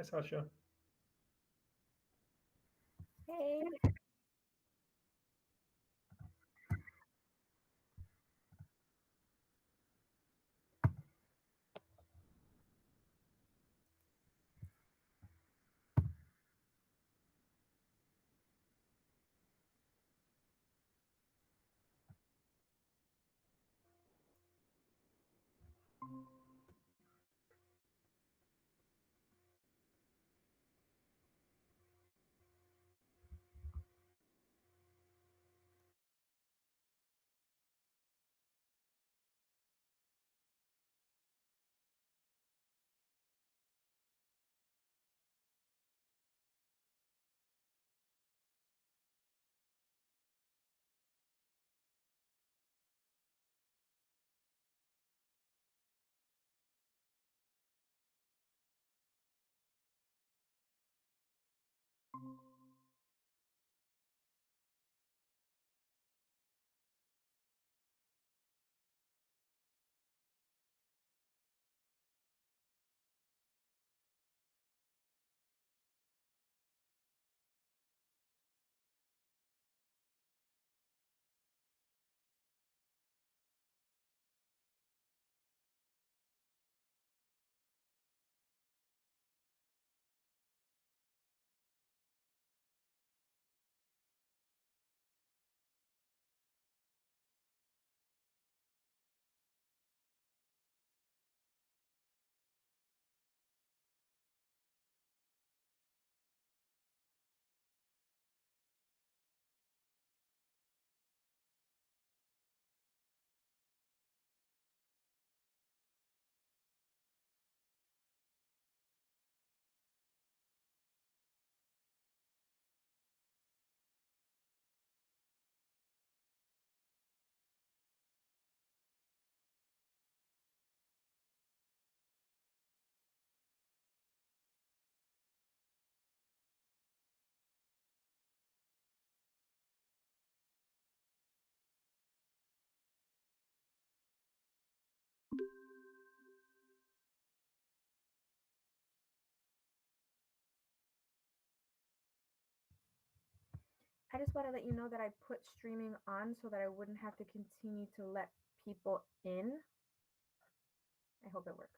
Hi, Sasha. Hey, I just want to let you know that I put streaming on so that I wouldn't have to continue to let people in. I hope it works.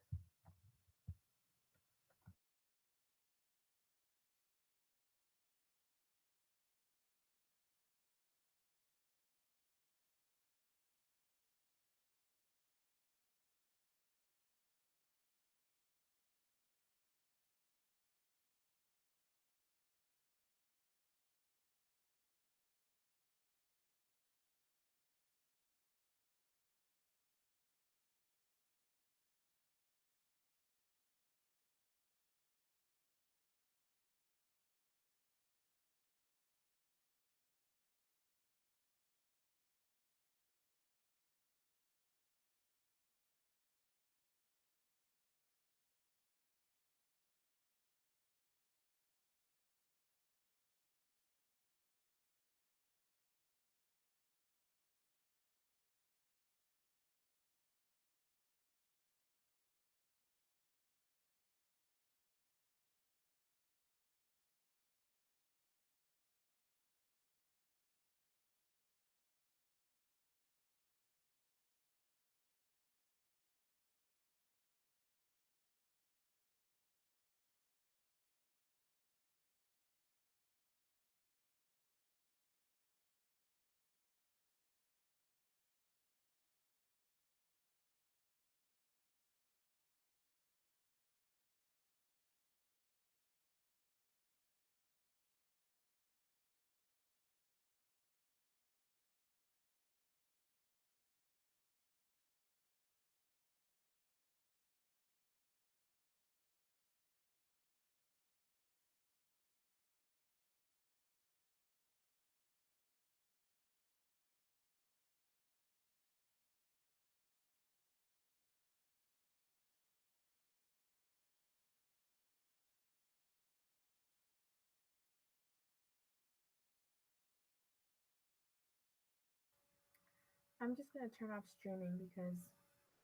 I'm just going to turn off streaming because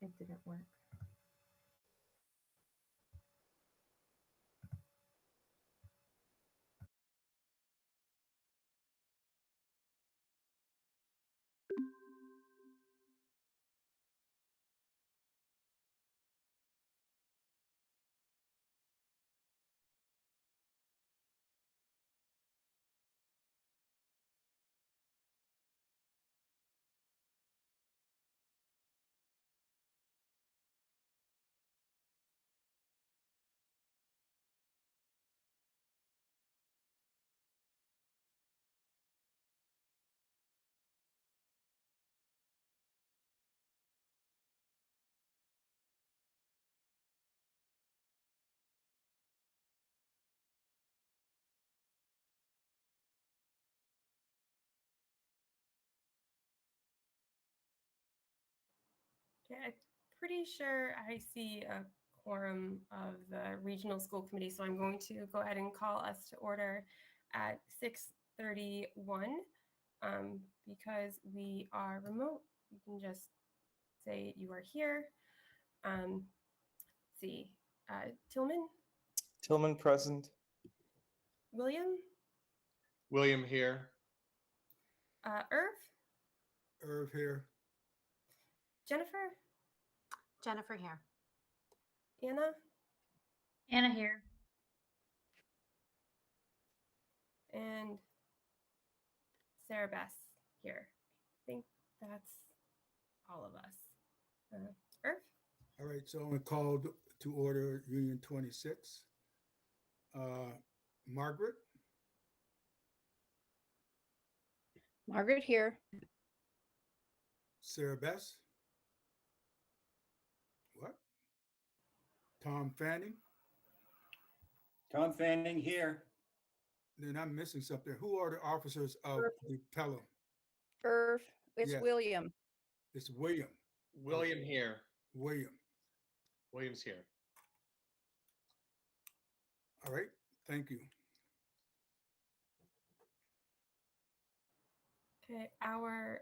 it didn't work. Okay, I'm pretty sure I see a quorum of the regional school committee, so I'm going to go ahead and call us to order at 6:31 because we are remote. You can just say you are here. Let's see, Tillman, Tillman present. William, William here. Irv, here. Jennifer, Jennifer here. Anna, Anna here. and Sarah Bess here. I think that's all of us. Irv? All right, so I'm going to call to order Union 26. Margaret, Margaret here. Sarah Bess. What? Tom Fanning. Tom Fanning here. Then I'm missing something. Who are the officers of the Pelham? Irv. It's Yes. William. It's William. William here. William. William's here. All right, thank you. Okay, our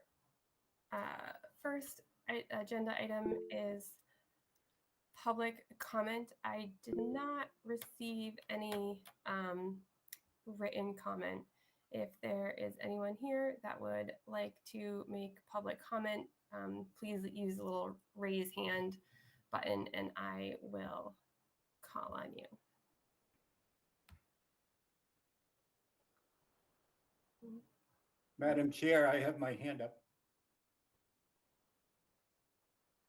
first agenda item is public comment. I did not receive any written comment. If there is anyone here that would like to make public comment, please use the little raise hand button and I will call on you. Madam Chair, I have my hand up.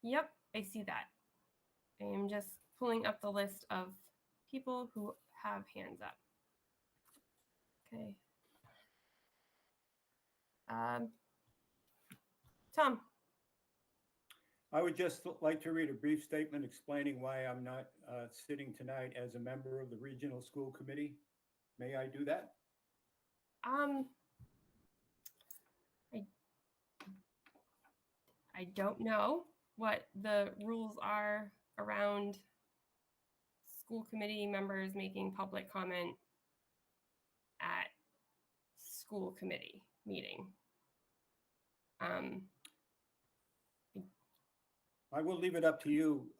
Yep, I see that. I am just pulling up the list of people who have hands up. Okay. Tom. I would just like to read a brief statement explaining why I'm not sitting tonight as a member of the Regional School Committee. May I do that? I don't know what the rules are around school committee members making public comment at school committee meeting. I will leave it up to you,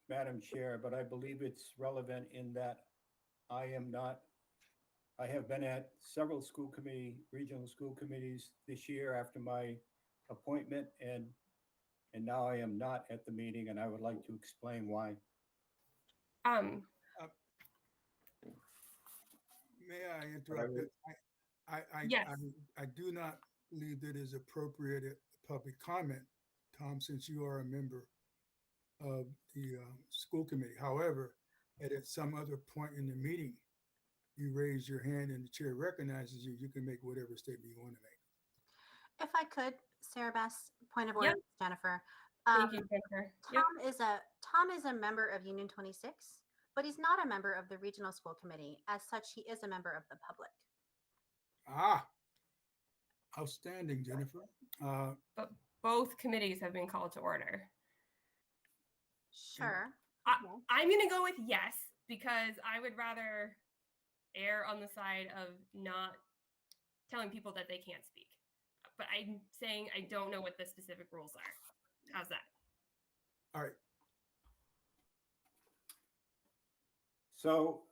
Madam Chair, but I believe it's relevant in that I have been at several regional school committees this year after my appointment, and now I am not at the meeting, and I would like to explain why. May I interrupt? Yes. I do not believe that is appropriate public comment, Tom, since you are a member of the school committee. However, at some other point in the meeting, you raise your hand and the chair recognizes you, you can make whatever statement you want to make. If I could, Sarah Bess, point of order, Yep. Jennifer. Thank you, Jennifer. Yep. Tom is a member of Union 26, but he's not a member of the regional school committee. As such, he is a member of the public. Outstanding, Jennifer. But both committees have been called to order. Sure. I'm going to go with yes, because I would rather err on the side of not telling people that they can't speak. But I'm saying I don't know what the specific rules are. How's that? All right. So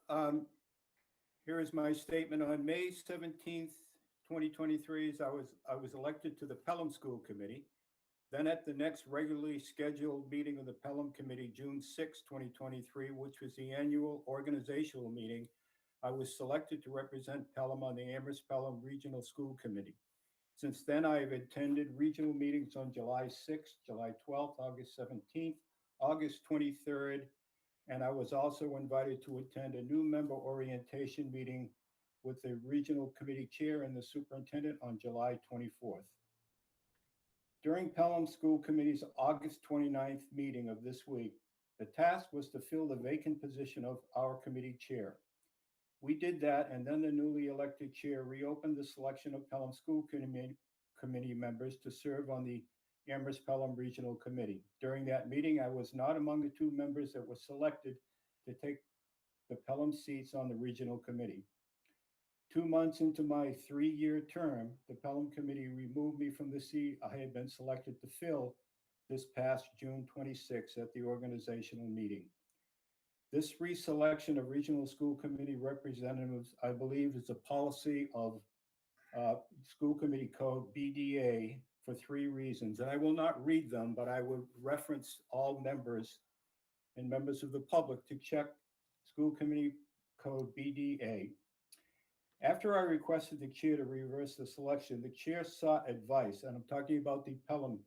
here is my statement. On May 17th, 2023, I was elected to the Pelham School Committee. Then at the next regularly scheduled meeting of the Pelham Committee, June 6, 2023, which was the annual organizational meeting, I was selected to represent Pelham on the Amherst Pelham Regional School Committee. Since then, I have attended regional meetings on July 6th, July 12th, August 17th, August 23rd, and I was also invited to attend a new member orientation meeting with the regional committee chair and the superintendent on July 24th. During Pelham School Committee's August 29th meeting of this week, the task was to fill the vacant position of our committee chair. We did that, and then the newly elected chair reopened the selection of Pelham School Committee members to serve on the Amherst Pelham Regional Committee. During that meeting, I was not among the 2 members that were selected to take the Pelham seats on the Regional Committee. 2 months into my 3-year term, the Pelham Committee removed me from the seat I had been selected to fill this past June 26 at the organizational meeting. This reselection of Regional School Committee representatives, I believe, is a policy of School Committee Code BDA for 3 reasons. And I will not read them, but I will reference all members and members of the public to check School Committee Code BDA. After I requested the chair to reverse the selection, the chair sought advice, and I'm talking about the Pelham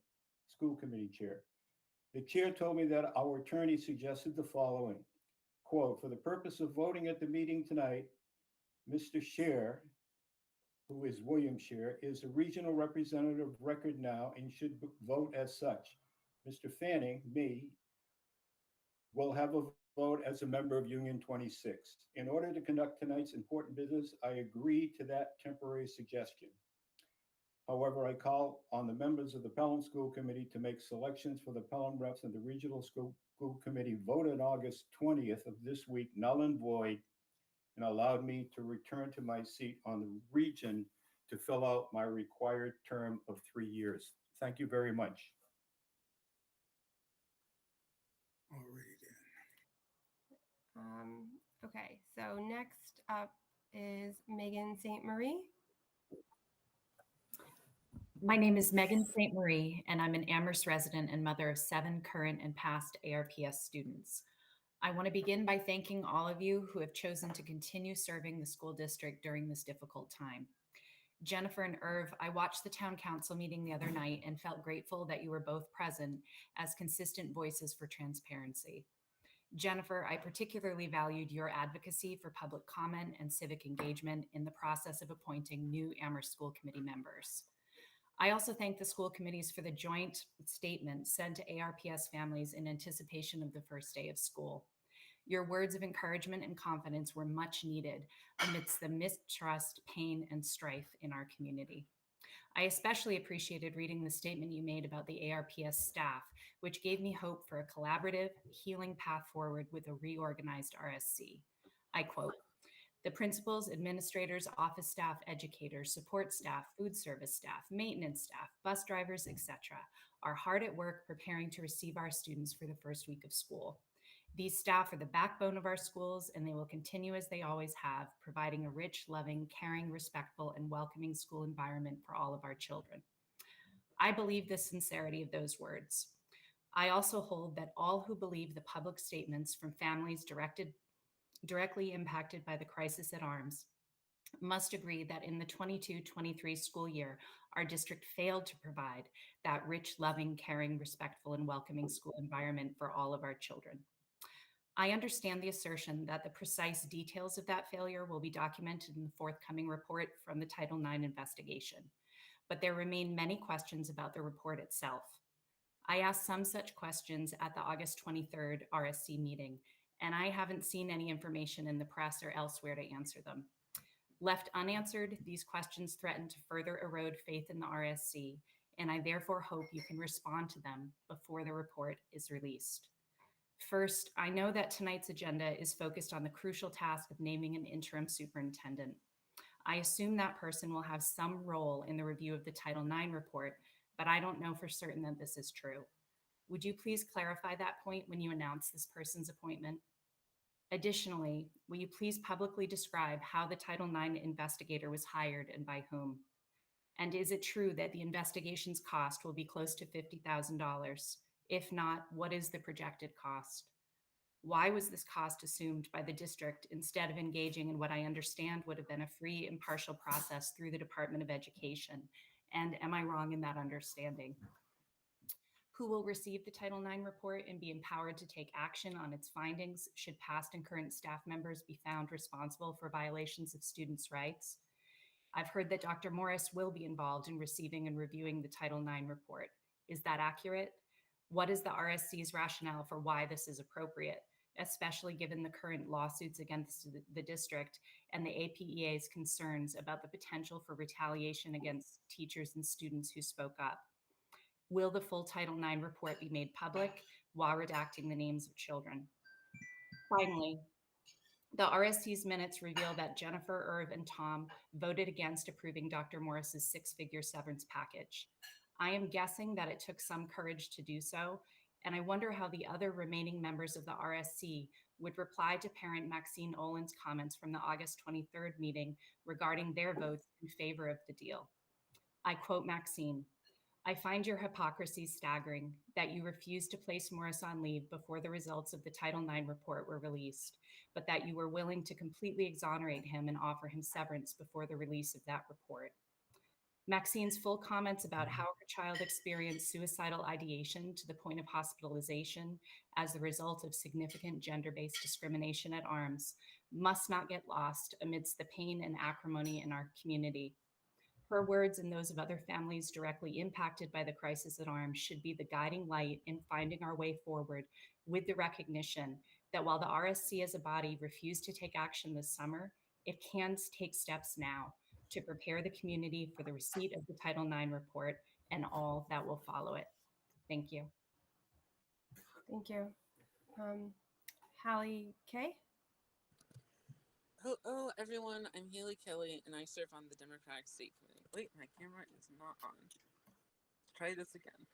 School Committee chair. The chair told me that our attorney suggested the following, quote, "For the purpose of voting at the meeting tonight, Mr. Scher, who is William Scher, is a regional representative of record now and should vote as such. Mr. Fanning, me, will have a vote as a member of Union 26. In order to conduct tonight's important business, I agree to that temporary suggestion. However, I call on the members of the Pelham School Committee to make selections for the Pelham reps and the Regional School Committee vote on August 20th of this week null and void, and allowed me to return to my seat on the region to fill out my required term of 3 years. Thank you very much." Alrighty then. Okay, so next up is Megan St. Marie. My name is Megan St. Marie, and I'm an Amherst resident and mother of 7 current and past ARPS students. I want to begin by thanking all of you who have chosen to continue serving the school district during this difficult time. Jennifer and Irv, I watched the town council meeting the other night and felt grateful that you were both present as consistent voices for transparency. Jennifer, I particularly valued your advocacy for public comment and civic engagement in the process of appointing new Amherst School Committee members. I also thank the school committees for the joint statement sent to ARPS families in anticipation of the first day of school. Your words of encouragement and confidence were much needed amidst the mistrust, pain, and strife in our community. I especially appreciated reading the statement you made about the ARPS staff, which gave me hope for a collaborative, healing path forward with a reorganized RSC. I quote, "The principals, administrators, office staff, educators, support staff, food service staff, maintenance staff, bus drivers, etc., are hard at work preparing to receive our students for the first week of school. These staff are the backbone of our schools, and they will continue as they always have, providing a rich, loving, caring, respectful, and welcoming school environment for all of our children." I believe the sincerity of those words. I also hold that all who believe the public statements from families directly impacted by the crisis at arms must agree that in the 22-23 school year, our district failed to provide that rich, loving, caring, respectful, and welcoming school environment for all of our children. I understand the assertion that the precise details of that failure will be documented in the forthcoming report from the Title IX investigation, but there remain many questions about the report itself. I asked some such questions at the August 23rd RSC meeting, and I haven't seen any information in the press or elsewhere to answer them. Left unanswered, these questions threaten to further erode faith in the RSC, and I therefore hope you can respond to them before the report is released. First, I know that tonight's agenda is focused on the crucial task of naming an interim superintendent. I assume that person will have some role in the review of the Title IX report, but I don't know for certain that this is true. Would you please clarify that point when you announce this person's appointment? Additionally, will you please publicly describe how the Title IX investigator was hired and by whom? And is it true that the investigation's cost will be close to $50,000? If not, what is the projected cost? Why was this cost assumed by the district instead of engaging in what I understand would have been a free, impartial process through the Department of Education? And am I wrong in that understanding? Who will receive the Title IX report and be empowered to take action on its findings should past and current staff members be found responsible for violations of students' rights? I've heard that Dr. Morris will be involved in receiving and reviewing the Title IX report. Is that accurate? What is the RSC's rationale for why this is appropriate, especially given the current lawsuits against the district and the APEA's concerns about the potential for retaliation against teachers and students who spoke up? Will the full Title IX report be made public while redacting the names of children? Finally, the RSC's minutes reveal that Jennifer, Irv, and Tom voted against approving Dr. Morris's six-figure severance package. I am guessing that it took some courage to do so, and I wonder how the other remaining members of the RSC would reply to parent Maxine Olin's comments from the August 23rd meeting regarding their votes in favor of the deal. I quote Maxine, "I find your hypocrisy staggering that you refused to place Morris on leave before the results of the Title IX report were released, but that you were willing to completely exonerate him and offer him severance before the release of that report." Maxine's full comments about how her child experienced suicidal ideation to the point of hospitalization as the result of significant gender-based discrimination at arms must not get lost amidst the pain and acrimony in our community. Her words and those of other families directly impacted by the crisis at arms should be the guiding light in finding our way forward, with the recognition that while the RSC as a body refused to take action this summer, it can take steps now to prepare the community for the receipt of the Title IX report and all that will follow it. Thank you. Thank you. Hallie Kay? Hello, everyone. I'm Haley Kelly, and I serve on the Democratic State Committee. Wait, my camera is not on. Try this again.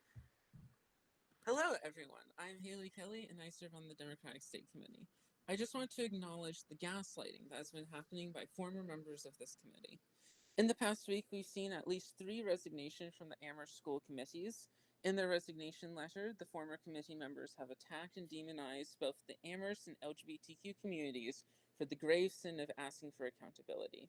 Hello, everyone. I'm Haley Kelly, and I serve on the Democratic State Committee. I just want to acknowledge the gaslighting that has been happening by former members of this committee. In the past week, we've seen at least 3 resignations from the Amherst school committees. In their resignation letter, the former committee members have attacked and demonized both the Amherst and LGBTQ communities for the grave sin of asking for accountability.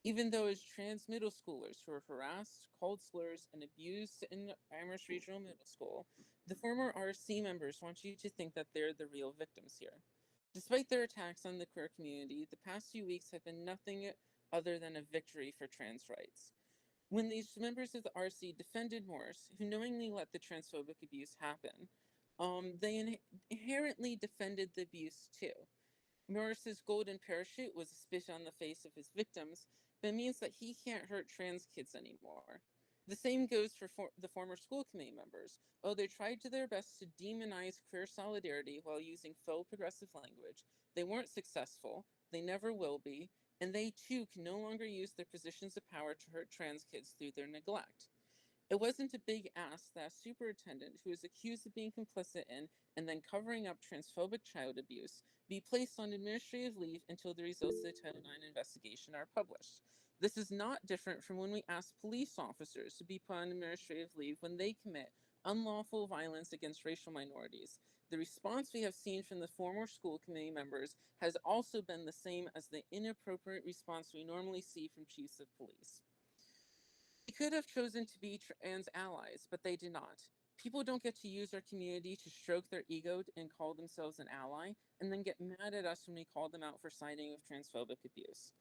Even though as trans middle schoolers who were harassed, called slurs, and abused in Amherst Regional Middle School, the former RC members want you to think that they're the real victims here. Despite their attacks on the queer community, the past few weeks have been nothing other than a victory for trans rights. When these members of the RC defended Morris, who knowingly let the transphobic abuse happen, they inherently defended the abuse too. Morris's golden parachute was a spit on the face of his victims, but it means that he can't hurt trans kids anymore. The same goes for the former school committee members. Oh, they tried to their best to demonize queer solidarity while using faux progressive language. They weren't successful, they never will be, and they too can no longer use their positions of power to hurt trans kids through their neglect. It wasn't a big ask that a superintendent who is accused of being complicit in and then covering up transphobic child abuse be placed on administrative leave until the results of the Title IX investigation are published. This is not different from when we ask police officers to be put on administrative leave when they commit unlawful violence against racial minorities. The response we have seen from the former school committee members has also been the same as the inappropriate response we normally see from chiefs of police. They could have chosen to be trans allies, but they did not. People don't get to use our community to stroke their ego and call themselves an ally, and then get mad at us when we call them out for siding with transphobic abuse.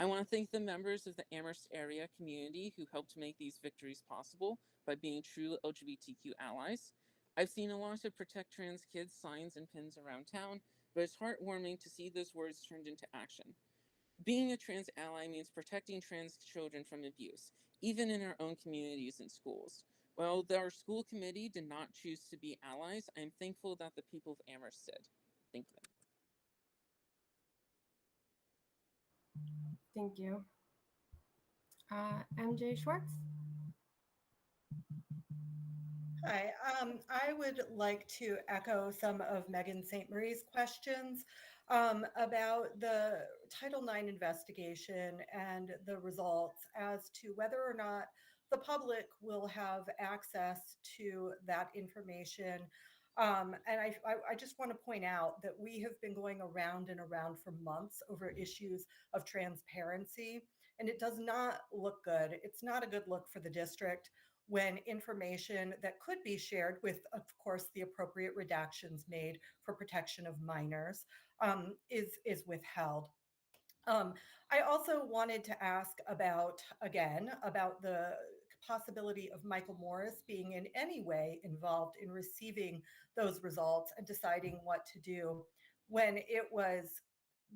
I want to thank the members of the Amherst area community who helped make these victories possible by being true LGBTQ allies. I've seen a lot of protect trans kids signs and pins around town, but it's heartwarming to see those words turned into action. Being a trans ally means protecting trans children from abuse, even in our own communities and schools. While our school committee did not choose to be allies, I am thankful that the people of Amherst did. Thank you. Thank you. MJ Schwartz? Hi, I would like to echo some of Megan St. Marie's questions about the Title IX investigation and the results as to whether or not the public will have access to that information. And I just want to point out that we have been going around and around for months over issues of transparency, and it does not look good. It's not a good look for the district when information that could be shared with, of course, the appropriate redactions made for protection of minors is withheld. I also wanted to ask about the possibility of Michael Morris being in any way involved in receiving those results and deciding what to do when it was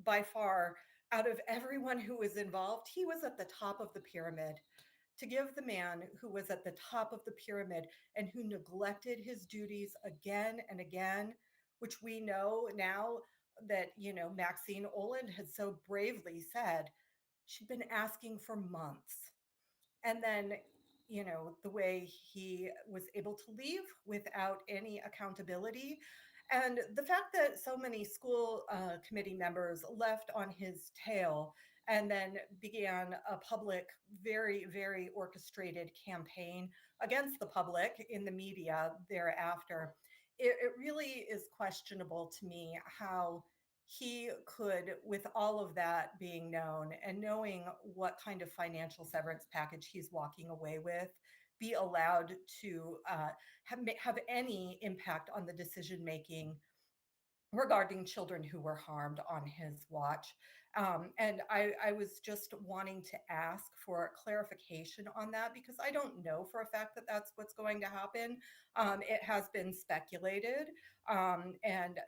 by far, out of everyone who was involved, he was at the top of the pyramid. to give the man who was at the top of the pyramid and who neglected his duties again and again, which we know now that, Maxine Oland has so bravely said, she'd been asking for months. And then, the way he was able to leave without any accountability. And the fact that so many school committee members left on his tail and then began a public, very, very orchestrated campaign against the public in the media thereafter, it really is questionable to me how he could, with all of that being known and knowing what kind of financial severance package he's walking away with, be allowed to have any impact on the decision making regarding children who were harmed on his watch. And I was just wanting to ask for clarification on that because I don't know for a fact that that's what's going to happen. It has been speculated. And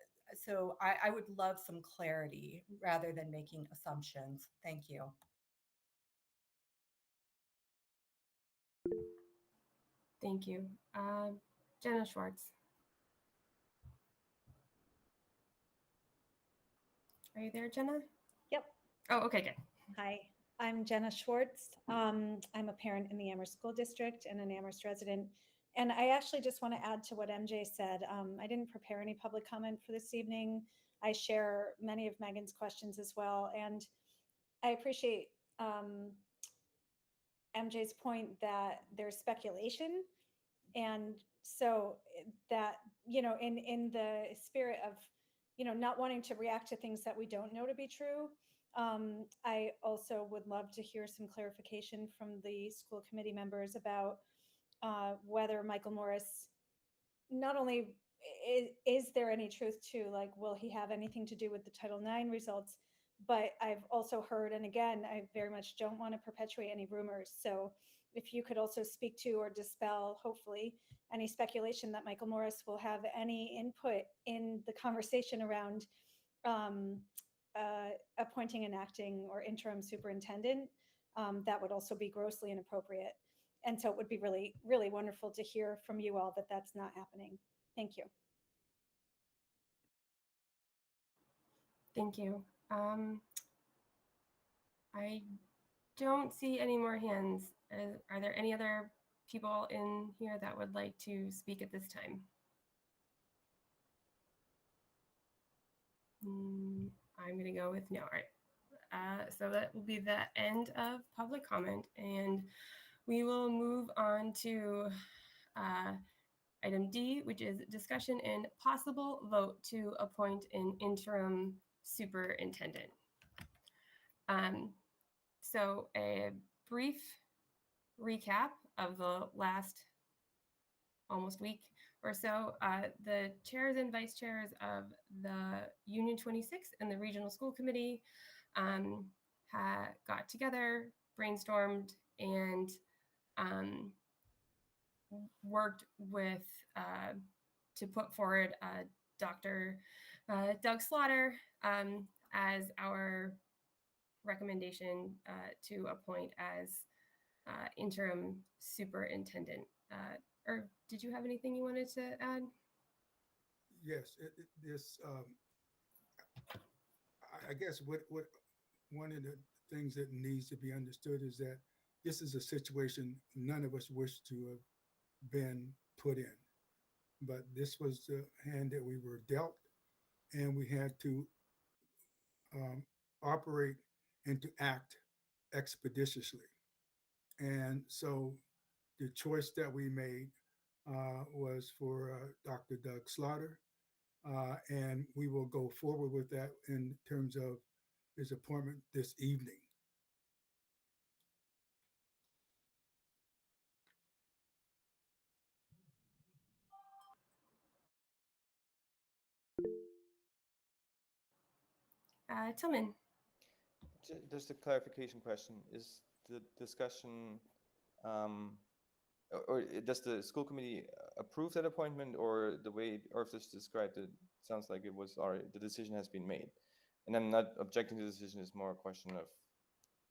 so I would love some clarity rather than making assumptions. Thank you. Thank you. Jenna Schwartz. Are you there, Jenna? Yep. Oh, okay, good. Hi, I'm Jenna Schwartz. I'm a parent in the Amherst School District and an Amherst resident. And I actually just want to add to what MJ said. I didn't prepare any public comment for this evening. I share many of Megan's questions as well. And I appreciate MJ's point that there's speculation. And so that, in the spirit of, not wanting to react to things that we don't know to be true, I also would love to hear some clarification from the school committee members about whether Michael Morris, not only is there any truth to, like, will he have anything to do with the Title IX results, but I've also heard, and again, I very much don't want to perpetuate any rumors. So if you could also speak to or dispel, hopefully, any speculation that Michael Morris will have any input in the conversation around appointing an acting or interim superintendent, that would also be grossly inappropriate. And so it would be really, really wonderful to hear from you all that that's not happening. Thank you. Thank you. I don't see any more hands. Are there any other people in here that would like to speak at this time? I'm going to go with no. All right. So that will be the end of public comment, and we will move on to item D, which is discussion and possible vote to appoint an interim superintendent. So a brief recap of the last almost week or so. The chairs and vice chairs of the U26 and the Regional School Committee got together, brainstormed, and worked with to put forward Dr. Doug Slaughter as our recommendation to appoint as interim superintendent. Or did you have anything you wanted to add? Yes, I guess what one of the things that needs to be understood is that this is a situation none of us wish to have been put in, but this was the hand that we were dealt, and we had to operate and to act expeditiously. And so the choice that we made was for Dr. Doug Slaughter, and we will go forward with that in terms of his appointment this evening. Tillman. Just a clarification question. Is the discussion, or does the school committee approve that appointment, or the way Irv just described it sounds like it was already, the decision has been made? And I'm not objecting to the decision, it's more a question of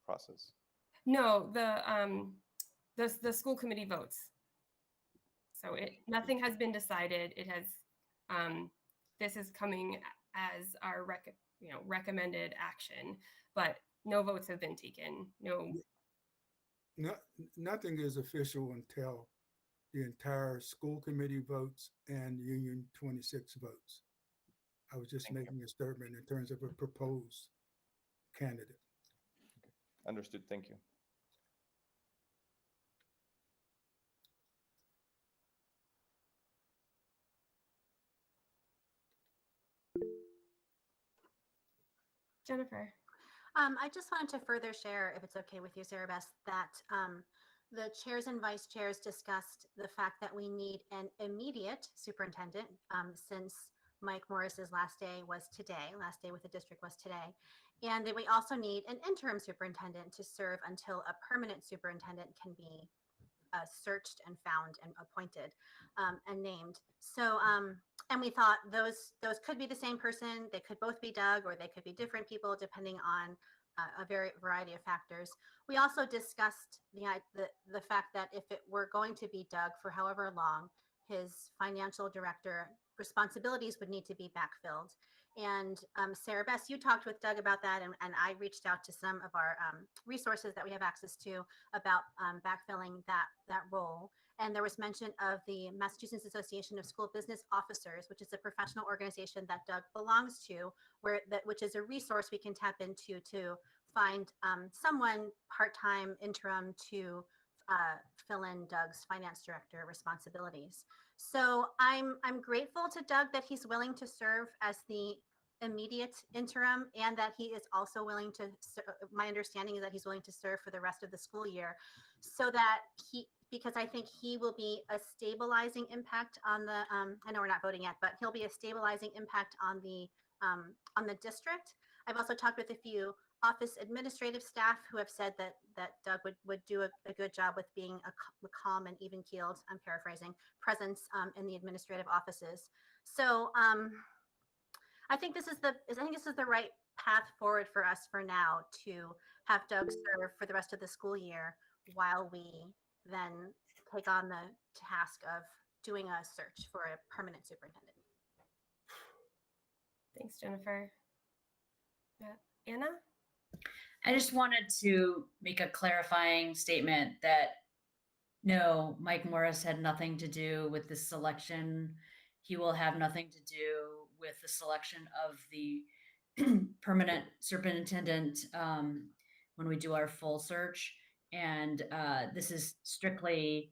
process. No, the school committee votes. So nothing has been decided. It has, this is coming as our recommended action, but no votes have been taken. Nothing is official until the entire school committee votes and Union 26 votes. I was just making a statement in terms of a proposed candidate. Understood. Thank you. Jennifer. I just wanted to further share, if it's okay with you, Sarah Beth, that the chairs and vice chairs discussed the fact that we need an immediate superintendent since Mike Morris's last day with the district was today. And that we also need an interim superintendent to serve until a permanent superintendent can be searched and found and appointed and named. So, and we thought those could be the same person. They could both be Doug, or they could be different people depending on a variety of factors. We also discussed the fact that if it were going to be Doug for however long, his financial director responsibilities would need to be backfilled. And Sarah Beth, you talked with Doug about that, and I reached out to some of our resources that we have access to about backfilling that role. And there was mention of the Massachusetts Association of School Business Officers, which is a professional organization that Doug belongs to, which is a resource we can tap into to find someone part-time interim to fill in Doug's finance director responsibilities. So I'm grateful to Doug that he's willing to serve as the immediate interim, and that he is also willing to, my understanding is that he's willing to serve for the rest of the school year, so that because I think he will be a stabilizing impact on the, I know we're not voting yet, but he'll be a stabilizing impact on the district. I've also talked with a few office administrative staff who have said that Doug would do a good job with being a calm and even-keeled, I'm paraphrasing, presence in the administrative offices. So I think this is the right path forward for us for now, to have Doug serve for the rest of the school year while we then take on the task of doing a search for a permanent superintendent. Thanks, Jennifer. Anna? I just wanted to make a clarifying statement that no, Mike Morris had nothing to do with this selection. He will have nothing to do with the selection of the permanent superintendent when we do our full search. And this is strictly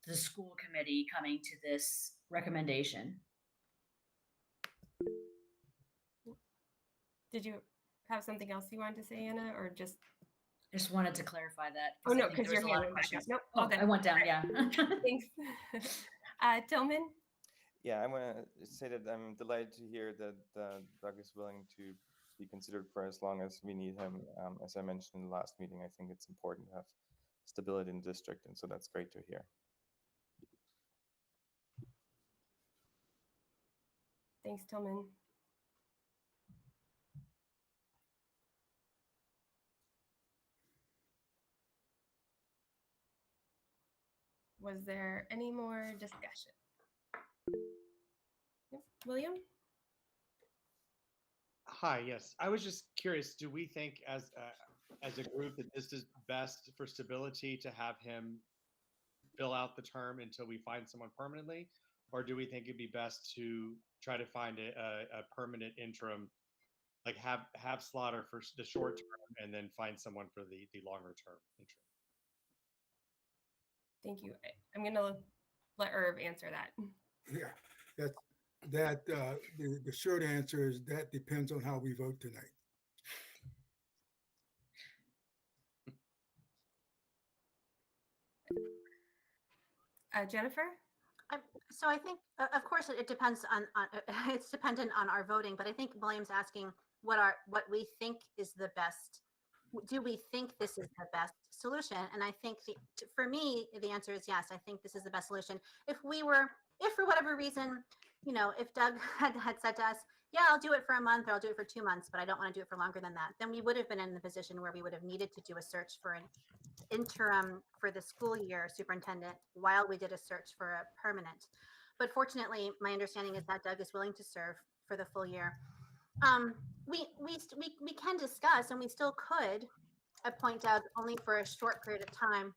the school committee coming to this recommendation. Did you have something else you wanted to say, Anna, or just? I just wanted to clarify that. Oh no, because your hand went back up. Nope. Oh, I went down. Yeah. Thanks. Tillman. Yeah, I want to say that I'm delighted to hear that Doug is willing to be considered for as long as we need him. As I mentioned in the last meeting, I think it's important to have stability in the district, and so that's great to hear. Thanks, Tillman. Was there any more discussion? Yep. William? Hi, yes. I was just curious, do we think as a group that this is best for stability to have him fill out the term until we find someone permanently? Or do we think it'd be best to try to find a permanent interim, like have Slaughter for the short term and then find someone for the longer term interim? Thank you. I'm going to let Irv answer that. Yeah, the short answer is that depends on how we vote tonight. Jennifer? So I think, of course, it depends on it's dependent on our voting, but I think William's asking what we think is the best. Do we think this is the best solution? And I think for me, the answer is yes. I think this is the best solution. If for whatever reason, if Doug had said to us, yeah, I'll do it for a month or I'll do it for 2 months, but I don't want to do it for longer than that, then we would have been in the position where we would have needed to do a search for interim for the school year superintendent while we did a search for a permanent. But fortunately, my understanding is that Doug is willing to serve for the full year. We can discuss, and we still could appoint Doug only for a short period of time,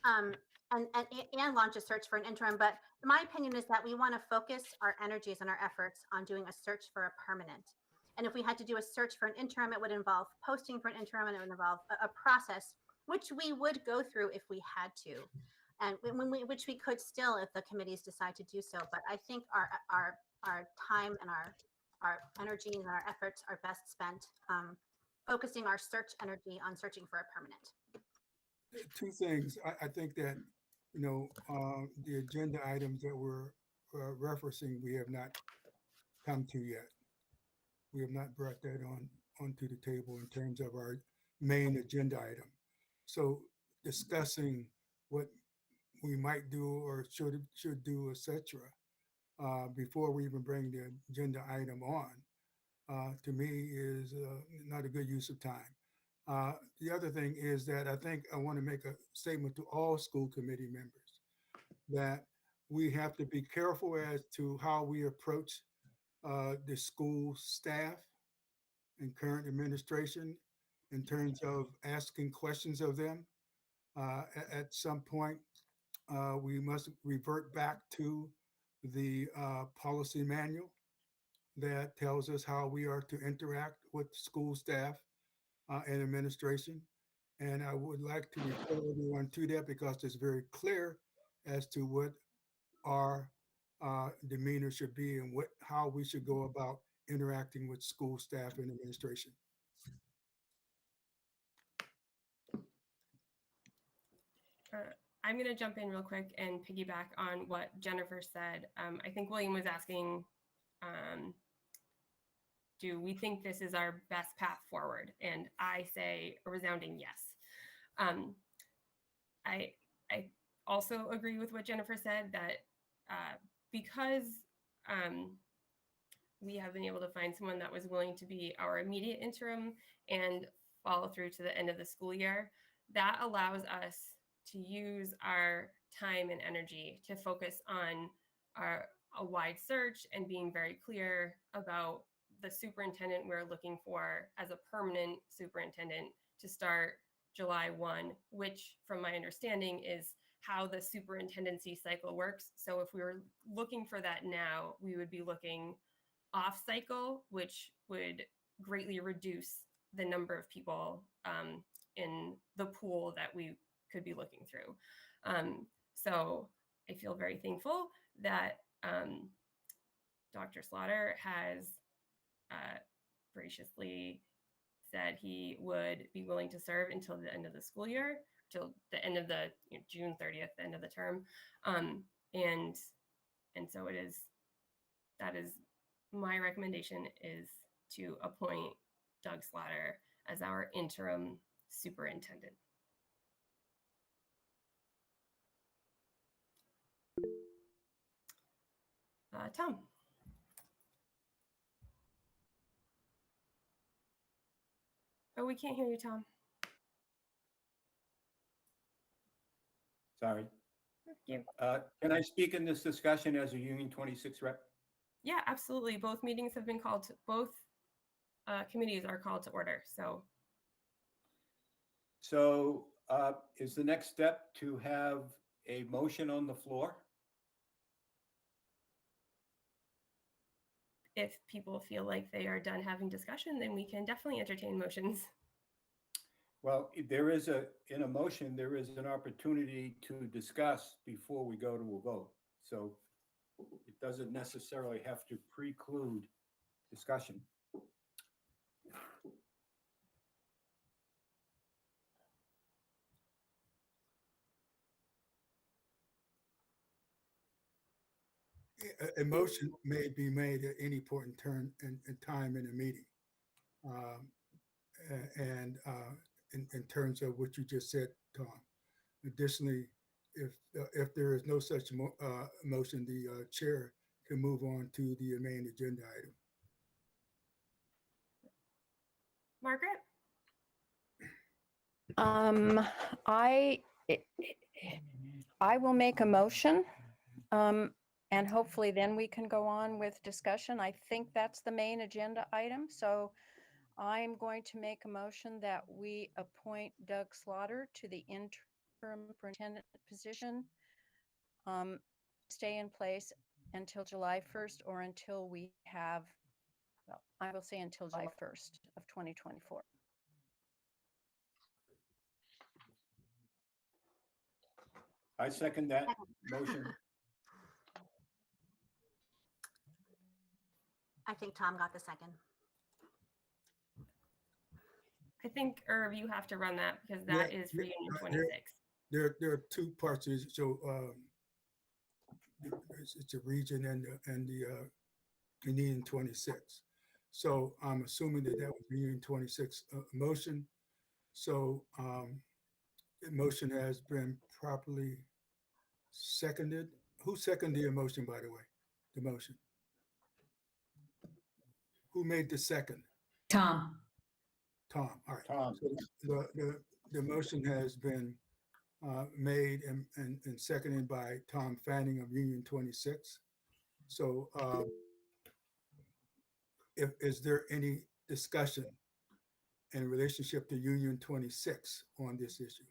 and launch a search for an interim. But my opinion is that we want to focus our energies and our efforts on doing a search for a permanent. And if we had to do a search for an interim, it would involve posting for an interim, and it would involve a process which we would go through if we had to, and which we could still if the committees decide to do so. But I think our time and our energy and our efforts are best spent focusing our search energy on searching for a permanent. Two things. I think that, the agenda items that we're referencing, we have not come to yet. We have not brought that onto the table in terms of our main agenda item. So discussing what we might do or should do, etc., before we even bring the agenda item on, to me is not a good use of time. The other thing is that I think I want to make a statement to all school committee members that we have to be careful as to how we approach the school staff and current administration in terms of asking questions of them. At some point, we must revert back to the policy manual that tells us how we are to interact with school staff and administration. And I would like to refer everyone to that because it's very clear as to what our demeanor should be and how we should go about interacting with school staff and administration. I'm going to jump in real quick and piggyback on what Jennifer said. I think William was asking, do we think this is our best path forward? And I say a resounding yes. I also agree with what Jennifer said that because we have been able to find someone that was willing to be our immediate interim and follow through to the end of the school year, that allows us to use our time and energy to focus on a wide search and being very clear about the superintendent we're looking for as a permanent superintendent to start July 1, which from my understanding is how the superintendency cycle works. So if we were looking for that now, we would be looking off cycle, which would greatly reduce the number of people in the pool that we could be looking through. So I feel very thankful that Dr. Slaughter has graciously said he would be willing to serve until the end of the school year, till the end of the June 30th, the end of the term. And so that is my recommendation is to appoint Doug Slaughter as our interim superintendent. Tom. Oh, we can't hear you, Tom. Sorry. Thank you. Can I speak in this discussion as a U26 rep? Yeah, absolutely. Both meetings have been called, both committees are called to order. So is the next step to have a motion on the floor? If people feel like they are done having discussion, then we can definitely entertain motions. Well, in a motion, there is an opportunity to discuss before we go to a vote. So it doesn't necessarily have to preclude discussion. A motion may be made at any point in time in a meeting. And in terms of what you just said, Tom. Additionally, if there is no such motion, the chair can move on to the main agenda item. Margaret? Um, I, I will make a motion. And hopefully then we can go on with discussion. I think that's the main agenda item. So I'm going to make a motion that we appoint Doug Slaughter to the interim superintendent position. Stay in place until July 1st or until we have, well, I will say until July 1st of 2024. I second that motion. I think Tom got the second. I think, Irv, you have to run that because that is for Union 26. There are two parts to it. So it's a region and the Union 26. So I'm assuming that was Union 26 motion. So the motion has been properly seconded. Who seconded the motion, by the way? The motion. Who made the second? Tom. Tom. All right. Tom. So the motion has been made and seconded by Tom Fanning of Union 26. So is there any discussion in relationship to Union 26 on this issue?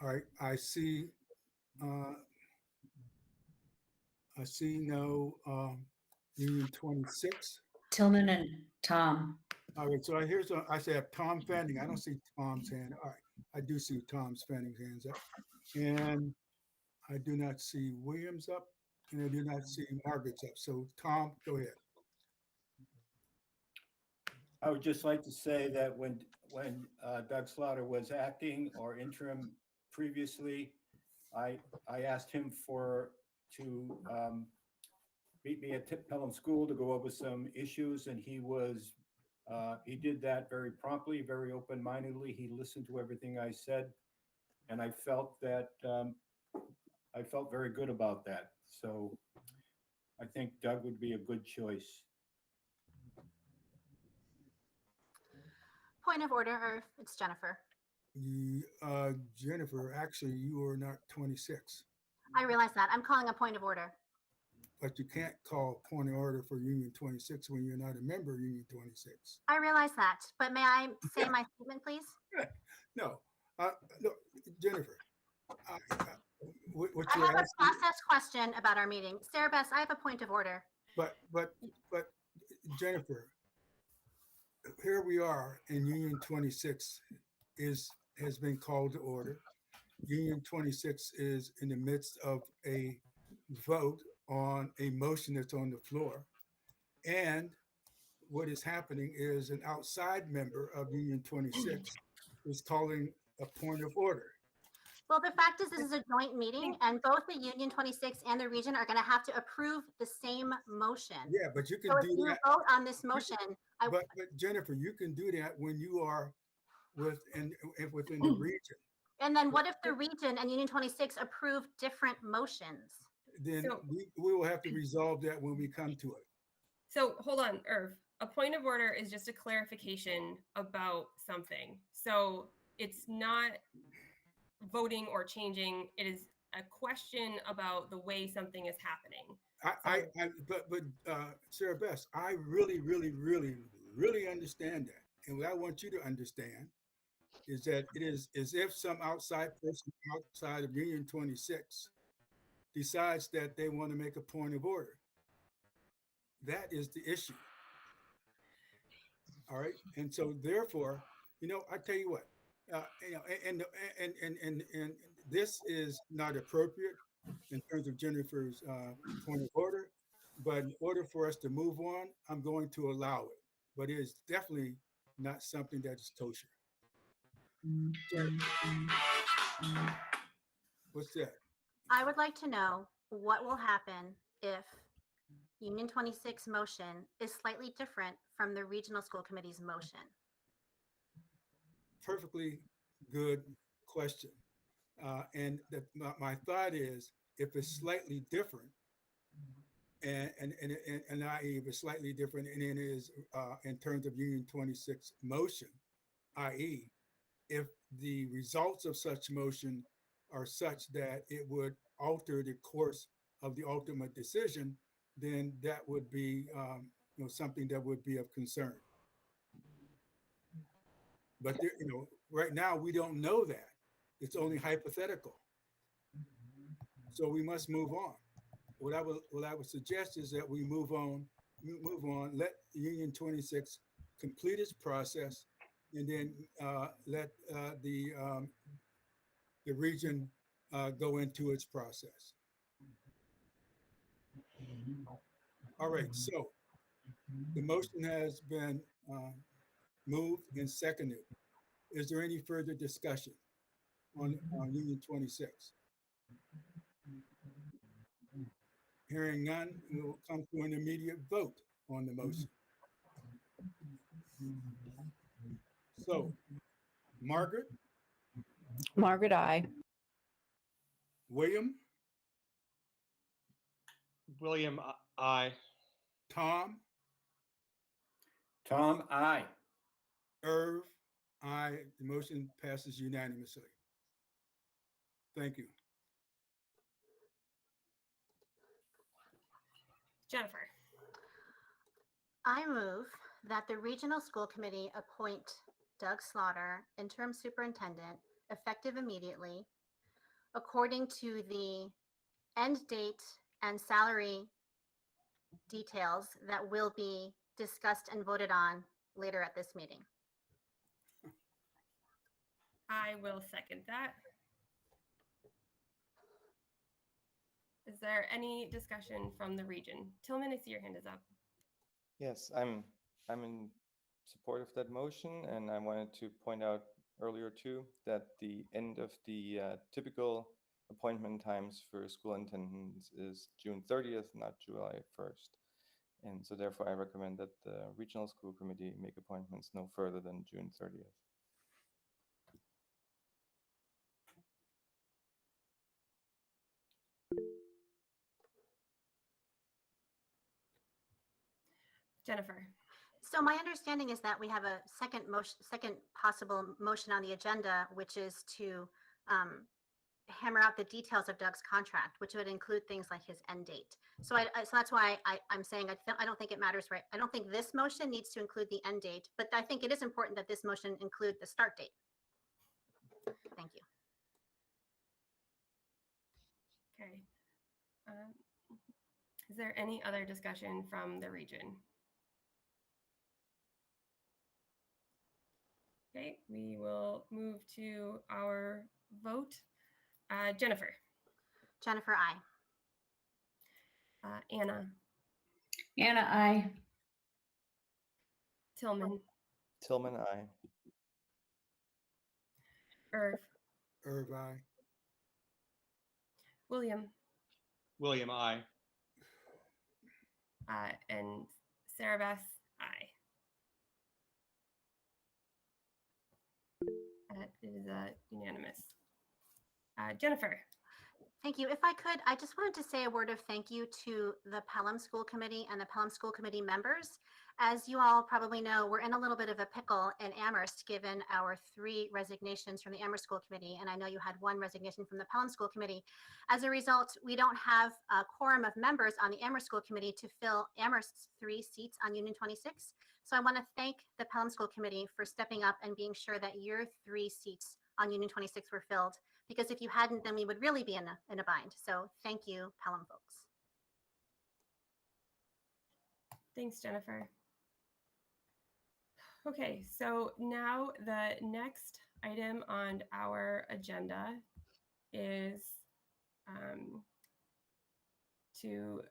All right, I see no Union 26. Tillman and Tom. All right, so I say have Tom Fanning. I don't see Tom's hand. All right, I do see Tom's Fanning's hands up. And I do not see Williams up, and I do not see Margaret's up. So Tom, go ahead. I would just like to say that when Doug Slaughter was acting or interim previously, I asked him to meet me at Pelham School to go over some issues, and he did that very promptly, very open-mindedly. He listened to everything I said, and I felt very good about that. So I think Doug would be a good choice. Point of order, Irv. It's Jennifer. Jennifer, actually, you are not 26. I realize that. I'm calling a point of order. But you can't call point of order for Union 26 when you're not a member of Union 26. I realize that, but may I say my statement, please? No, Jennifer, what I you're have a asking, process question about our meeting. Sarah Bess, I have a point of order. but Jennifer, here we are, and Union 26 has been called to order. Union 26 is in the midst of a vote on a motion that's on the floor. And what is happening is an outside member of Union 26 is calling a point of order. Well, the fact is, this is a joint meeting, and both the Union 26 and the region are going to have to approve the same motion. Yeah, but you can so do if you that. vote on this motion, But Jennifer, you can do that when you are within the region. And then what if the region and Union 26 approve different motions? Then we will have to resolve that when we come to it. So hold on, Irv. A point of order is just a clarification about something. So it's not voting or changing. It is a question about the way something is happening. But Sarah Bess, I really, really, really, really understand that. And what I want you to understand is that it is as if some outside person outside of Union 26 decides that they want to make a point of order. That is the issue. All right. And so therefore, I tell you what, and this is not appropriate in terms of Jennifer's point of order, but in order for us to move on, I'm going to allow it. But it is definitely not something that is kosher. What's that? I would like to know what will happen if Union 26 motion is slightly different from the regional school committee's motion. Perfectly good question. And my thought is, if it's slightly different, and i.e. is slightly different, and it is in terms of Union 26 motion, i.e. if the results of such motion are such that it would alter the course of the ultimate decision, then that would be something that would be of concern. But there, right now we don't know that. It's only hypothetical. So we must move on. What I would suggest is that we move on, let Union 26 complete its process, and then let the region go into its process. All right, so the motion has been moved and seconded. Is there any further discussion on Union 26? Hearing none, we will come to an immediate vote on the motion. So, Margaret? Margaret, I. William? William, I. Tom? Tom, I. Irv? Aye. The motion passes unanimously. Thank you. Jennifer. I move that the Regional School Committee appoint Doug Slaughter, interim superintendent, effective immediately, according to the end date and salary details that will be discussed and voted on later at this meeting. I will second that. Is there any discussion from the region? Tillman, I see your hand is up. Yes, I'm in support of that motion, and I wanted to point out earlier too that the end of the typical appointment times for school attendance is June 30th, not July 1st. And so therefore I recommend that the regional school committee make appointments no further than June 30th. Jennifer. So my understanding is that we have a second possible motion on the agenda, which is to hammer out the details of Doug's contract, which would include things like his end date. So so that's why I'm saying I don't think it matters, right? I don't think this motion needs to include the end date, but I think it is important that this motion include the start date. Thank you. Okay. Is there any other discussion from the region? Okay, we will move to our vote. Jennifer. Jennifer, I. Anna. Anna, I. Tillman. Tillman, I. Irv. Irv, aye. William. William, I. And Sarah Beth, aye. It is unanimous. Jennifer. Thank you. If I could, I just wanted to say a word of thank you to the Pelham School Committee and the Pelham School Committee members. As you all probably know, we're in a little bit of a pickle in Amherst, given our 3 resignations from the Amherst School Committee, and I know you had 1 resignation from the Pelham School Committee. As a result, we don't have a quorum of members on the Amherst School Committee to fill Amherst's 3 seats on Union 26. So I want to thank the Pelham School Committee for stepping up and being sure that your 3 seats on Union 26 were filled, because if you hadn't, then we would really be in a bind. So thank you, Pelham folks. Thanks, Jennifer. Okay, so now the next item on our agenda is to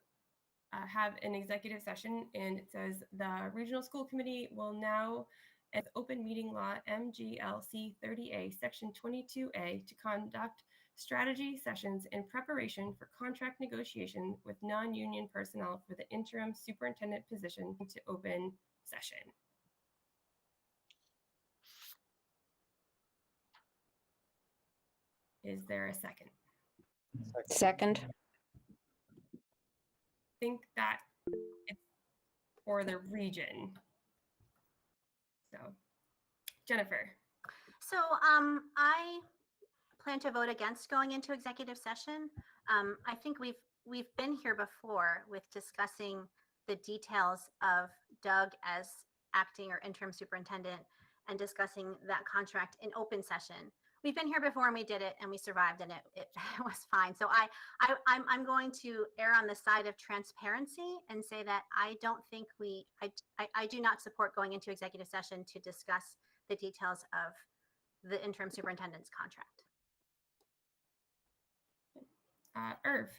have an executive session, and it says the Regional School Committee will now, as open meeting law MGLC 30A section 22A, to conduct strategy sessions in preparation for contract negotiation with non-union personnel for the interim superintendent position to open session. Is there a second? Second. think that it's for the region. So, Jennifer. So I plan to vote against going into executive session. I think we've been here before with discussing the details of Doug as acting or interim superintendent and discussing that contract in open session. We've been here before and we did it and we survived and it was fine. So I'm going to err on the side of transparency and say that I don't think I do not support going into executive session to discuss the details of the interim superintendent's contract. Irv.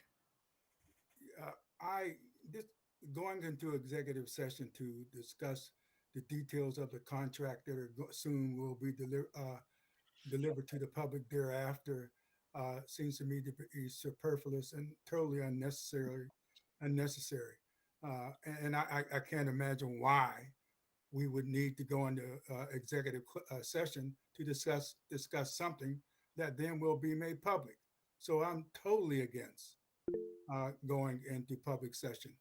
I this going into executive session to discuss the details of the contract that are soon will be delivered to the public thereafter seems to me to be superfluous and totally unnecessary. And I can't imagine why we would need to go into executive session to discuss something that then will be made public. So I'm totally against going into public session.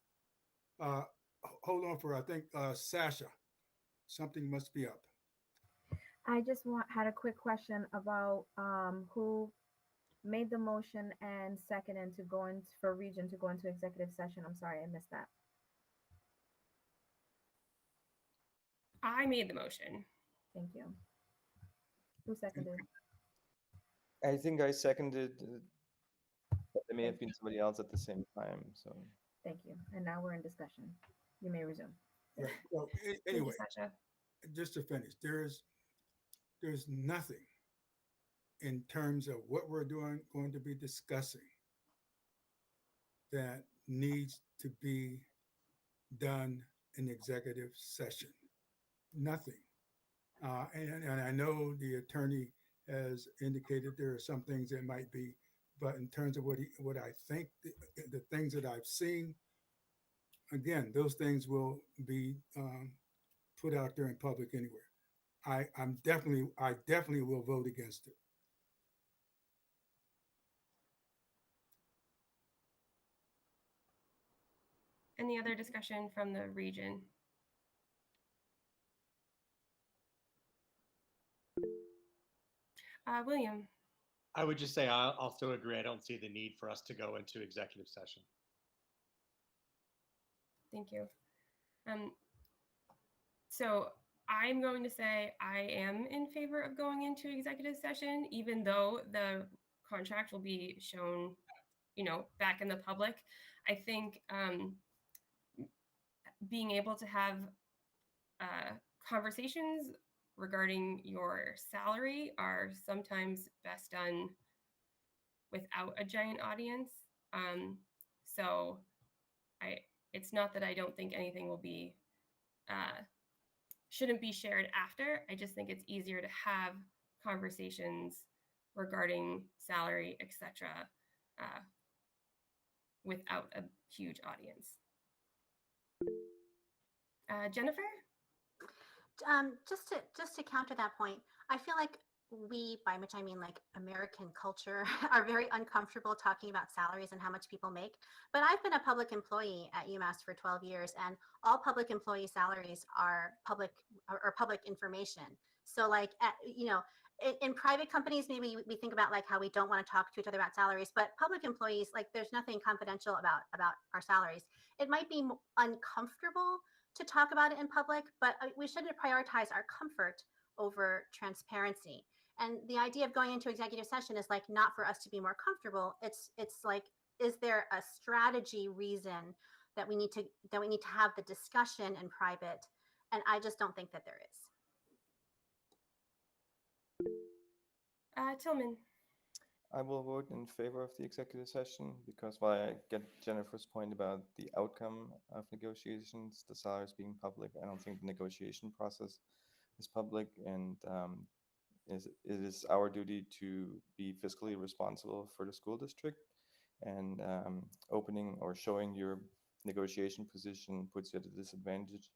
Hold on for, I think, Sasha. Something must be up. I just had a quick question about who made the motion and seconded to go in for region to go into executive session. I'm sorry, I missed that. I made the motion. Thank you. Who seconded? I think I seconded. But there may have Thank been somebody else at the same time. So Thank you. And now we're in discussion. You may resume. Right. Well, anyway, just to finish, there's nothing in terms of what we're going to be discussing that needs to be done in executive session. Nothing. And I know the attorney has indicated there are some things that might be, but in terms of what I think, the things that I've seen, again, those things will be put out there in public anywhere. I definitely will vote against it. Any other discussion from the region? William. I would just say I also agree. I don't see the need for us to go into executive session. Thank you. So I'm going to say I am in favor of going into executive session, even though the contract will be shown, back in the public. I think being able to have conversations regarding your salary are sometimes best done without a giant audience. So it's not that I don't think anything will be shouldn't be shared after. I just think it's easier to have conversations regarding salary, etc., without a huge audience. Jennifer? Just to counter that point, I feel like we, by which I mean like American culture, are very uncomfortable talking about salaries and how much people make. But I've been a public employee at UMass for 12 years, and all public employee salaries are public information. So like, in private companies, maybe we think about like how we don't want to talk to each other about salaries, but public employees, like there's nothing confidential about our salaries. It might be uncomfortable to talk about it in public, but we shouldn't prioritize our comfort over transparency. And the idea of going into executive session is like not for us to be more comfortable. It's like, is there a strategy reason that we need to have the discussion in private? And I just don't think that there is. Tillman. I will vote in favor of the executive session because while I get Jennifer's point about the outcome of negotiations, the salaries being public, I don't think the negotiation process is public, and it is our duty to be fiscally responsible for the school district, and opening or showing your negotiation position puts you at a disadvantage.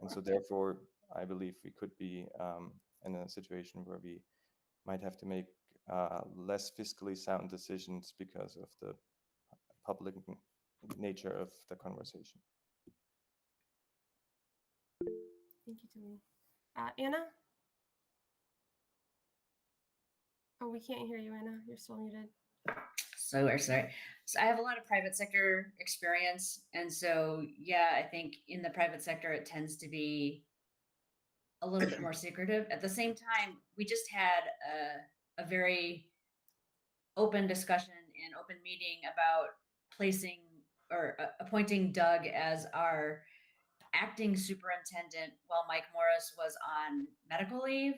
And so therefore, I believe we could be in a situation where we might have to make less fiscally sound decisions because of the public nature of the conversation. Thank you, Timmy. Anna? Oh, we can't hear you, Anna. You're still muted. So we're sorry. So I have a lot of private sector experience. And so, yeah, I think in the private sector, it tends to be a little bit more secretive. At the same time, we just had a very open discussion and open meeting about placing or appointing Doug as our acting superintendent while Mike Morris was on medical leave.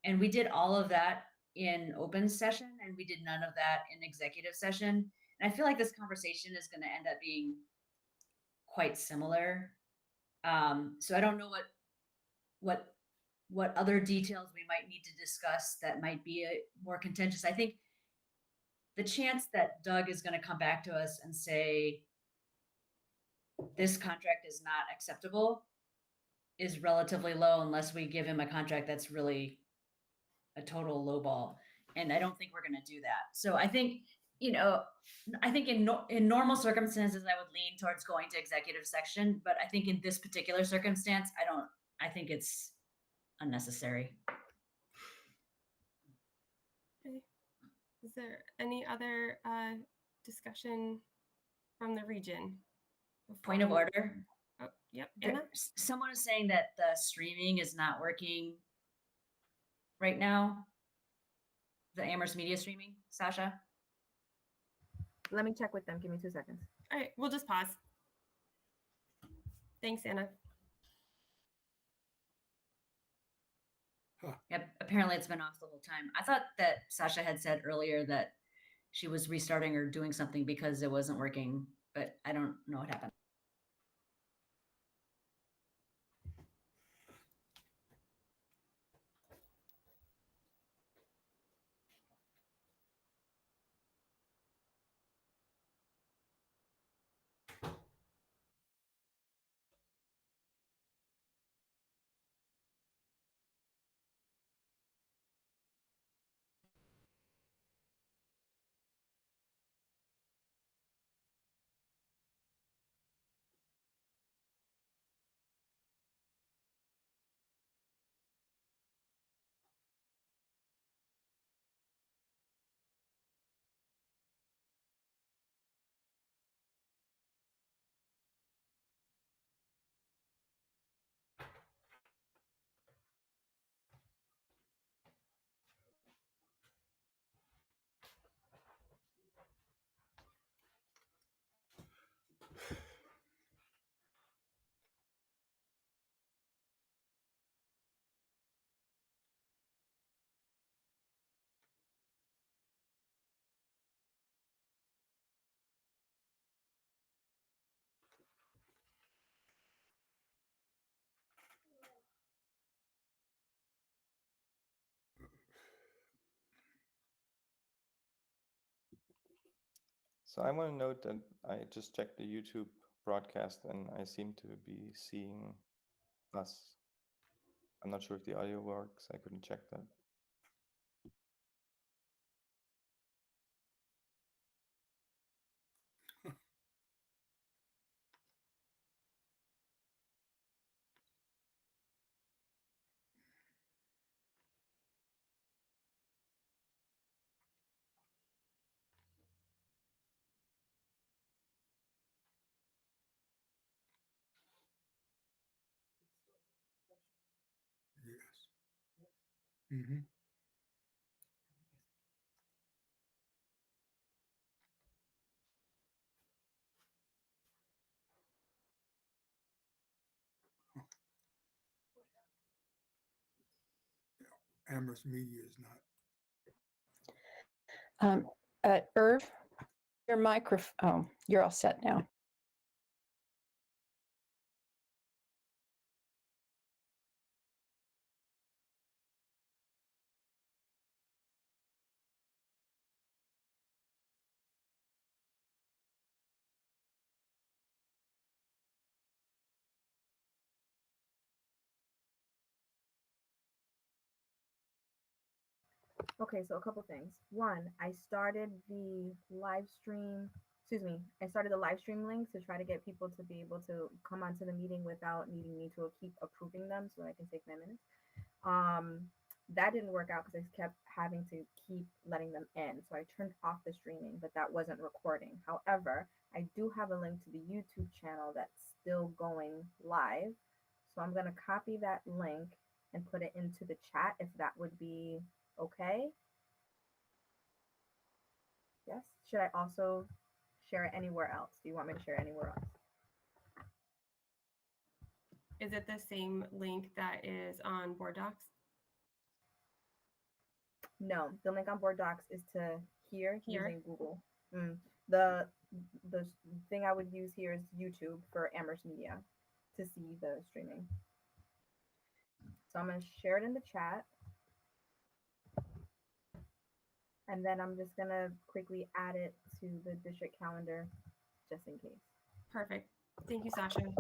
And we did all of that in open session, and we did none of that in executive session. And I feel like this conversation is going to end up being quite similar. So I don't know what other details we might need to discuss that might be more contentious. I think the chance that Doug is going to come back to us and say this contract is not acceptable is relatively low unless we give him a contract that's really a total lowball. And I don't think we're going to do that. So I think, I think in normal circumstances, I would lean towards going to executive section, but I think in this particular circumstance, I think it's unnecessary. Okay. Is there any other discussion from the region? Point of order. Oh, yep. Anna? Someone is saying that the streaming is not working right now. The Amherst Media streaming, Sasha? Let me check with them. Give me 2 seconds. All right, we'll just pause. Thanks, Anna. Yep, apparently it's been off the whole time. I thought that Sasha had said earlier that she was restarting or doing something because it wasn't working, but I don't know what happened. So I want to note that I just checked the YouTube broadcast and I seem to be seeing us. I'm not sure if the audio works. I couldn't check that. Yes. Mm-hmm. Amherst Media is not. Irv, your microphone, oh, you're all set now. Okay, so a couple things. One, I started the live stream excuse me, I started the live stream link to try to get people to be able to come onto the meeting without needing me to keep approving them so I can take my minutes. That didn't work out because I kept having to keep letting them in. So I turned off the streaming, but that wasn't recording. However, I do have a link to the YouTube channel that's still going live. So I'm going to copy that link and put it into the chat if that would be okay. Yes. Should I also share it anywhere else? Do you want me to share it anywhere else? Is it the same link that is on Board Docs? No, the link on Board Docs is to here Here? using Google. The thing I would use here is YouTube for Amherst Media to see the streaming. So I'm going to share it in the chat. And then I'm just going to quickly add it to the district calendar just in case. Perfect. Thank you, Sasha.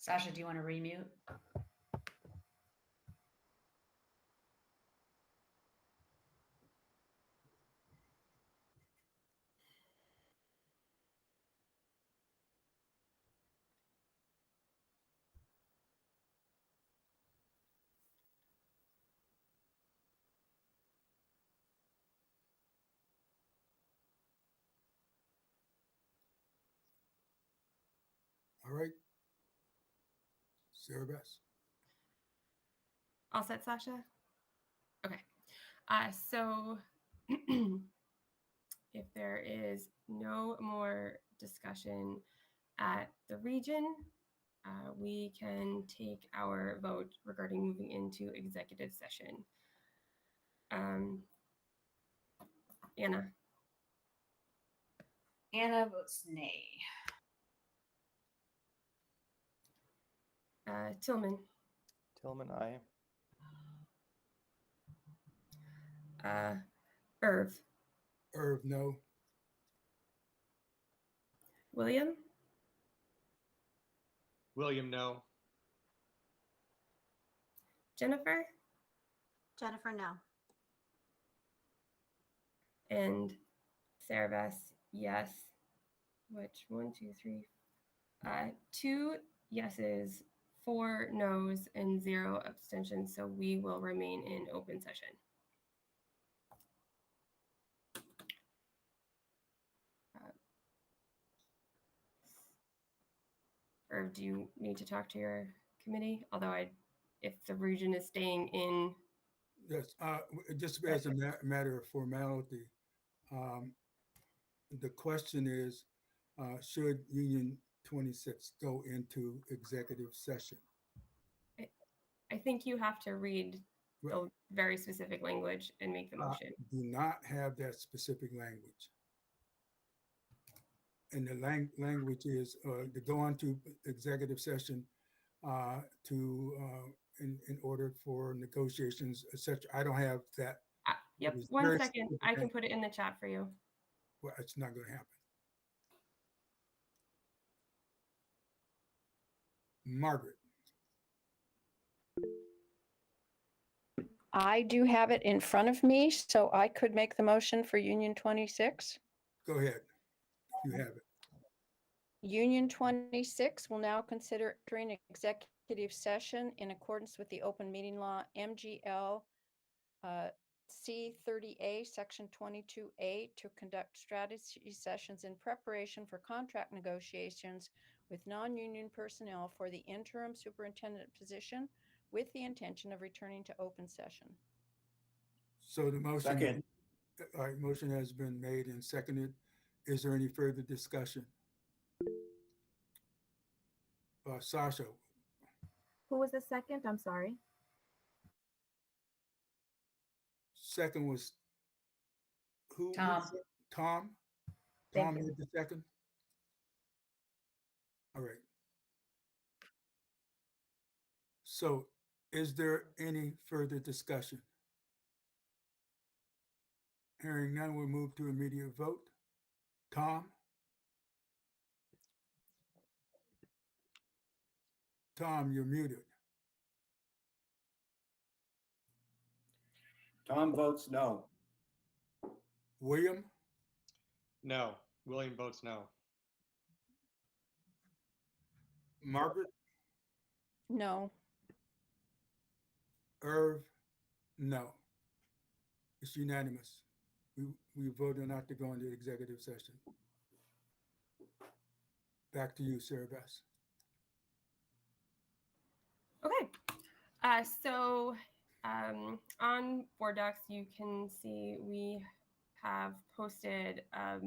Sasha, do you want to remute? All right. Sarah Bess. All set, Sasha? Okay. So if there is no more discussion at the region, we can take our vote regarding moving into executive session. Anna. Anna votes nay. Tillman. Tillman, aye. Irv. Irv, no. William. William, no. Jennifer. Jennifer, no. And Sarah Bess, yes. Which 1, 2, 3, 2 yeses, 4 noes, and 0 abstentions. So we will remain in open session. Or do you need to talk to your committee? Although if the region is staying in. Yes, just as a matter of formality, the question is, should Union 26 go into executive session? I think you have to read the very specific language and make the motion. Do not have that specific language. And the language is to go into executive session in order for negotiations, etc. I don't have that. Yep. 1 second. I can put it in the chat for you. Well, it's not going to happen. Margaret. I do have it in front of me, so I could make the motion for Union 26. Go ahead. You have it. Union 26 will now consider entering executive session in accordance with the open meeting law, MGL C30A, Section 22A, to conduct strategy sessions in preparation for contract negotiations with non-union personnel for the interim superintendent position, with the intention of returning to open session. So the motion, Second. Motion has been made and seconded. Is there any further discussion? Sasha. Who was the second? I'm sorry. Second was who? Tom. Tom? Tom made the second? All right. So Is there any further discussion? Hearing none, we'll move to immediate vote. Tom? Tom, you're muted. Tom votes no. William? No. William votes no. Margaret? No. Irv? No. It's unanimous. We voted not to go into executive session. Back to you, Sarah Beth. Okay. So on Board Docs, you can see we have posted a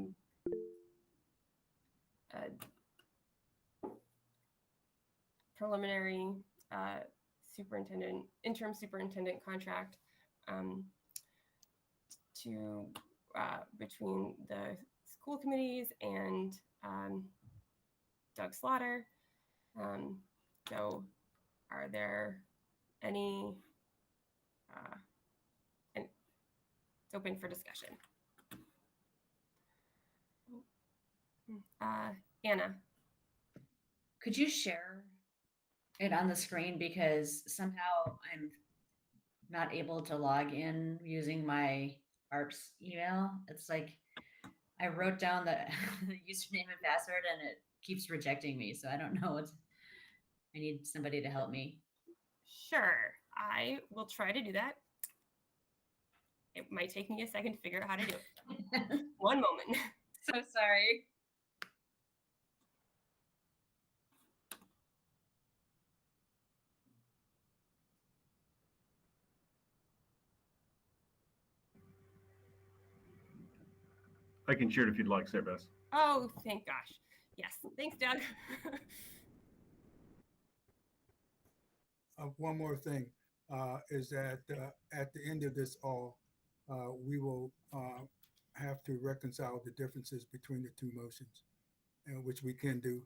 preliminary interim superintendent contract to between the school committees and Doug Slaughter. So are there any, and it's open for discussion. Anna. Could you share it on the screen, because somehow I'm not able to log in using my ARPS email? It's like I wrote down the username and password and it keeps rejecting me. So I don't know what I need somebody to help me. Sure, I will try to do that. It might take me a second to figure out how to do it. One moment. So sorry. I can share it if you'd like, Sarah Beth. Oh, thank gosh. Yes. Thanks, Doug. One more thing is that at the end of this all, we will have to reconcile the differences between the two motions, which we can do.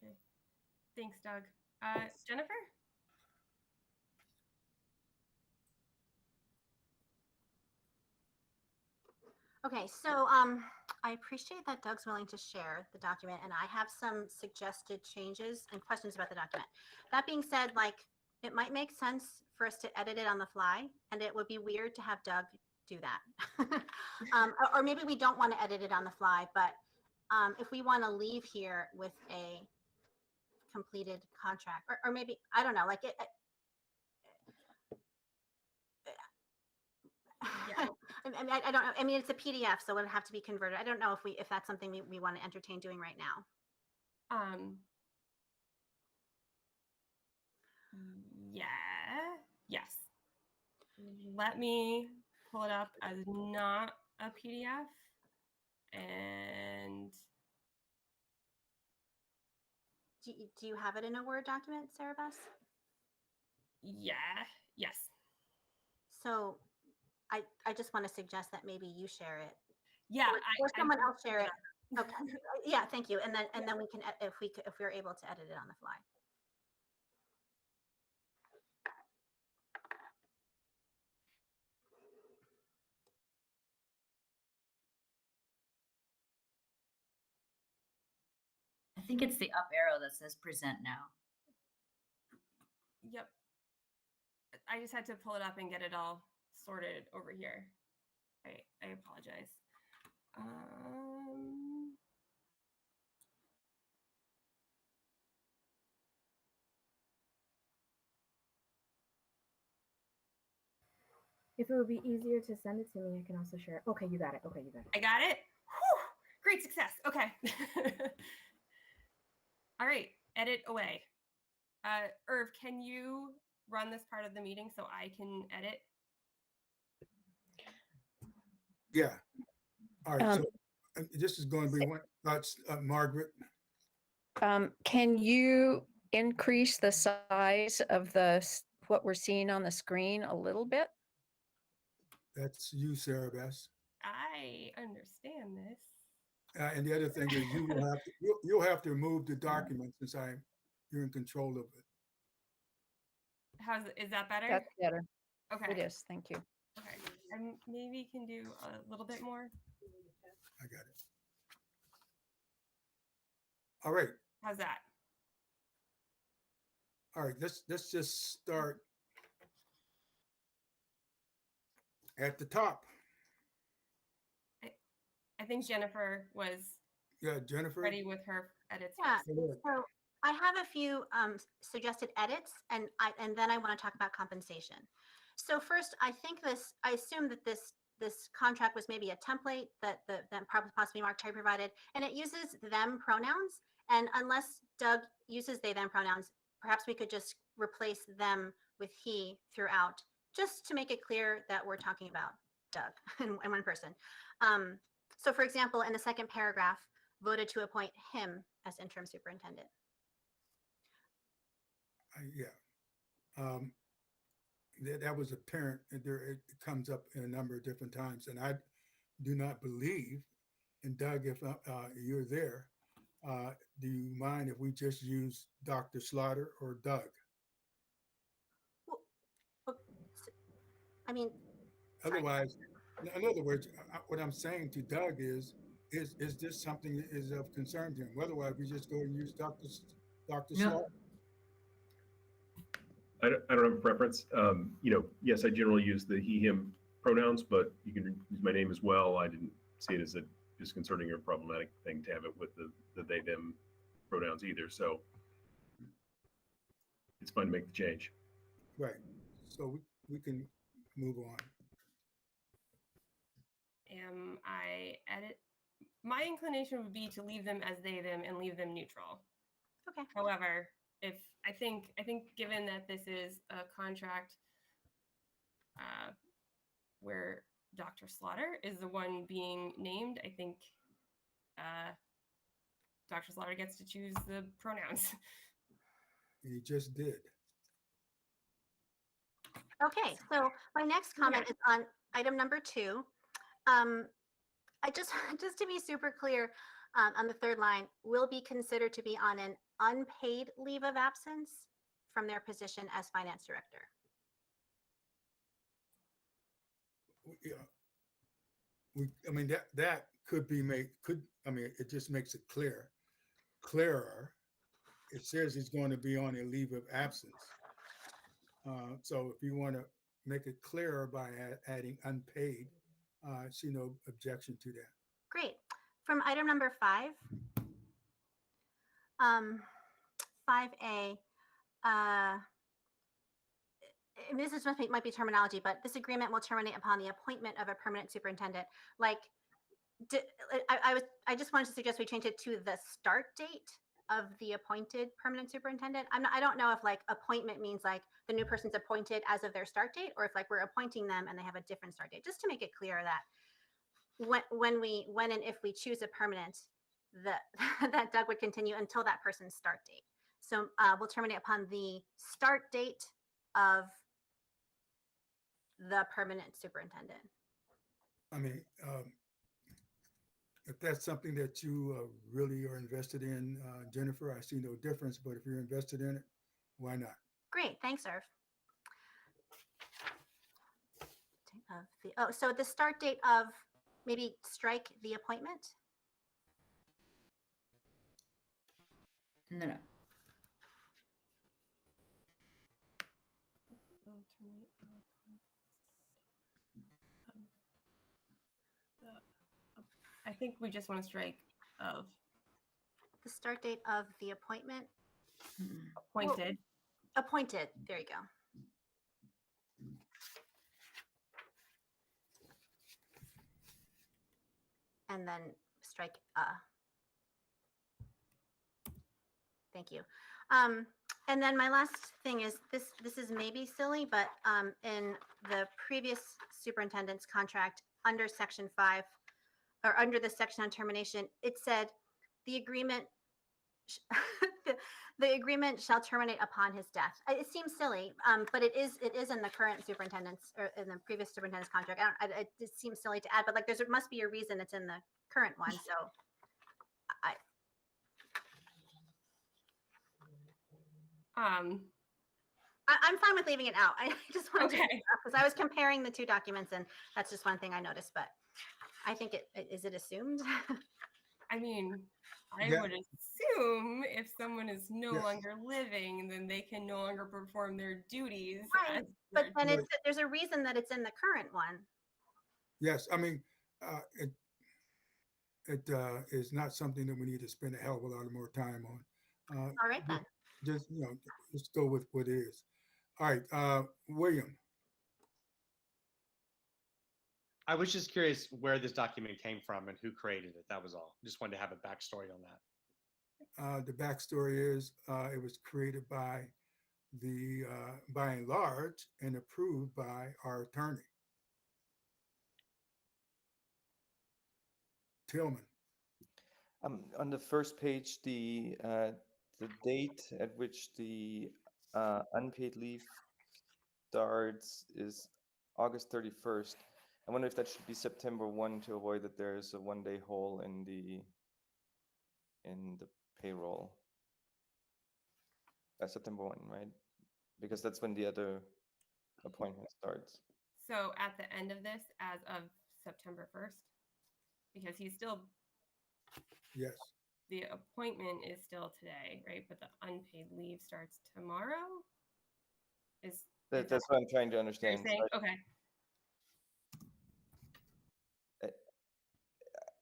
Okay. Thanks, Doug. Jennifer? Okay, so I appreciate that Doug's willing to share the document, and I have some suggested changes and questions about the document. That being said, like, it might make sense for us to edit it on the fly, and it would be weird to have Doug do that. Or maybe we don't want to edit it on the fly, but if we want to leave here with a completed contract, or maybe, I don't know, like it. Yeah. I don't know. I mean, it's a PDF, so it would have to be converted. I don't know if that's something we want to entertain doing right now. Yeah. Yes. Let me pull it up as not a PDF. And do you have it in a Word document, Sarah Beth? Yeah. Yes. So I just want to suggest that maybe you share it. Yeah. Or someone else share it. Okay. Yeah. Thank you. And then we can, if we're able to edit it on the fly. I think it's the up arrow that says present now. Yep. I just had to pull it up and get it all sorted over here. I apologize. If it would be easier to send it to me, I can also share it. Okay, you got it. Okay, you got it. I got it. Whew, great success. Okay. All right. Edit away. Irv, can you run this part of the meeting so I can edit? Yeah. All right. So this is going to be one. That's Margaret. Can you, increase the size of what we're seeing on the screen a little bit? That's you, Sarah Beth. I understand this. And the other thing is you'll have to remove the document since you're in control of it. Is that better? That's better. Okay. It is. Thank you. Okay. And maybe can do a little bit more. I got it. All right. How's that? All right. Let's just start at the top. I think Jennifer was Jennifer. ready with her edits. Yeah. First. So I have a few suggested edits, and then I want to talk about compensation. So first, I assume that this contract was maybe a template that possibly Mark Terry provided, and it uses them pronouns. And unless Doug uses they them pronouns, perhaps we could just replace them with he throughout, just to make it clear that we're talking about Doug and one person. So for example, in the second paragraph, voted to appoint him as interim superintendent. That was apparent. It comes up in a number of different times, and I do not believe. And Doug, if you're there, do you mind if we just use Dr. Slaughter or Doug? Well, I mean, otherwise, in other words, what I'm saying to Doug is this something that is of concern to him? Otherwise, we just go and use Dr. Slaughter. I don't have a preference. Yes, I generally use the he, him pronouns, but you can use my name as well. I didn't see it as a disconcerting or problematic thing to have it with the they, them pronouns either. So it's fine to make the change. Right. So we can move on. My inclination would be to leave them as they, them, and leave them neutral. Okay. However, I think given that this is a contract where Dr. Slaughter is the one being named, I think Dr. Slaughter gets to choose the pronouns. He just did. Okay, so my next comment is on item number 2. I just to be super clear, on the third line, will be considered to be on an unpaid leave of absence from their position as finance director. Yeah. That could be made, it just makes it clearer. It says he's going to be on a leave of absence. So if you want to make it clearer by adding unpaid, I see no objection to that. Great. From item number 5, 5A, and this might be terminology, but this agreement will terminate upon the appointment of a permanent superintendent. Like, I just wanted to suggest we change it to the start date of the appointed permanent superintendent. I don't know if like appointment means like the new person's appointed as of their start date, or if like we're appointing them and they have a different start date, just to make it clear that when and if we choose a permanent, that Doug would continue until that person's start date. So we'll terminate upon the start date of the permanent superintendent. If that's something that you really are invested in, Jennifer, I see no difference, but if you're invested in it, why not? Great, thanks, Irv. So the start date of, maybe strike the appointment? No. I think we just want to strike of. The start date of the appointment? Appointed. Well, appointed, there you go. And then strike Thank you. And then my last thing is this is maybe silly, but in the previous superintendent's contract under section 5, or under the section on termination, it said the agreement the, the agreement shall terminate upon his death. It seems silly, but it is in the current superintendent's or in the previous superintendent's contract. It seems silly to add, but like there must be a reason it's in the current one. So I'm fine with leaving it out. I just wanted to because I was comparing the two documents, and that's just one thing I noticed. But I think is it assumed? I mean, I Yeah. would assume if someone is no Yes. longer living, then they can no longer perform their duties. Right, as but then Right. there's a reason that it's in the current one. Yes, I mean, it is not something that we need to spend a hell of a lot more time on. All right then. Just just go with what it is. All right, William. I was just curious where this document came from and who created it. That was all. Just wanted to have a backstory on that. The backstory is it was created by by and large and approved by our attorney, Tillman. On the first page, the date at which the unpaid leave starts is August 31st. I wonder if that should be September 1 to avoid that there's a 1-day hole in the payroll. September 1, right? Because that's when the other appointment starts. So at the end of this, as of September 1st, because he's still, Yes. the appointment is still today, right? But the unpaid leave starts tomorrow? That's what I'm trying to understand. You're saying? Okay.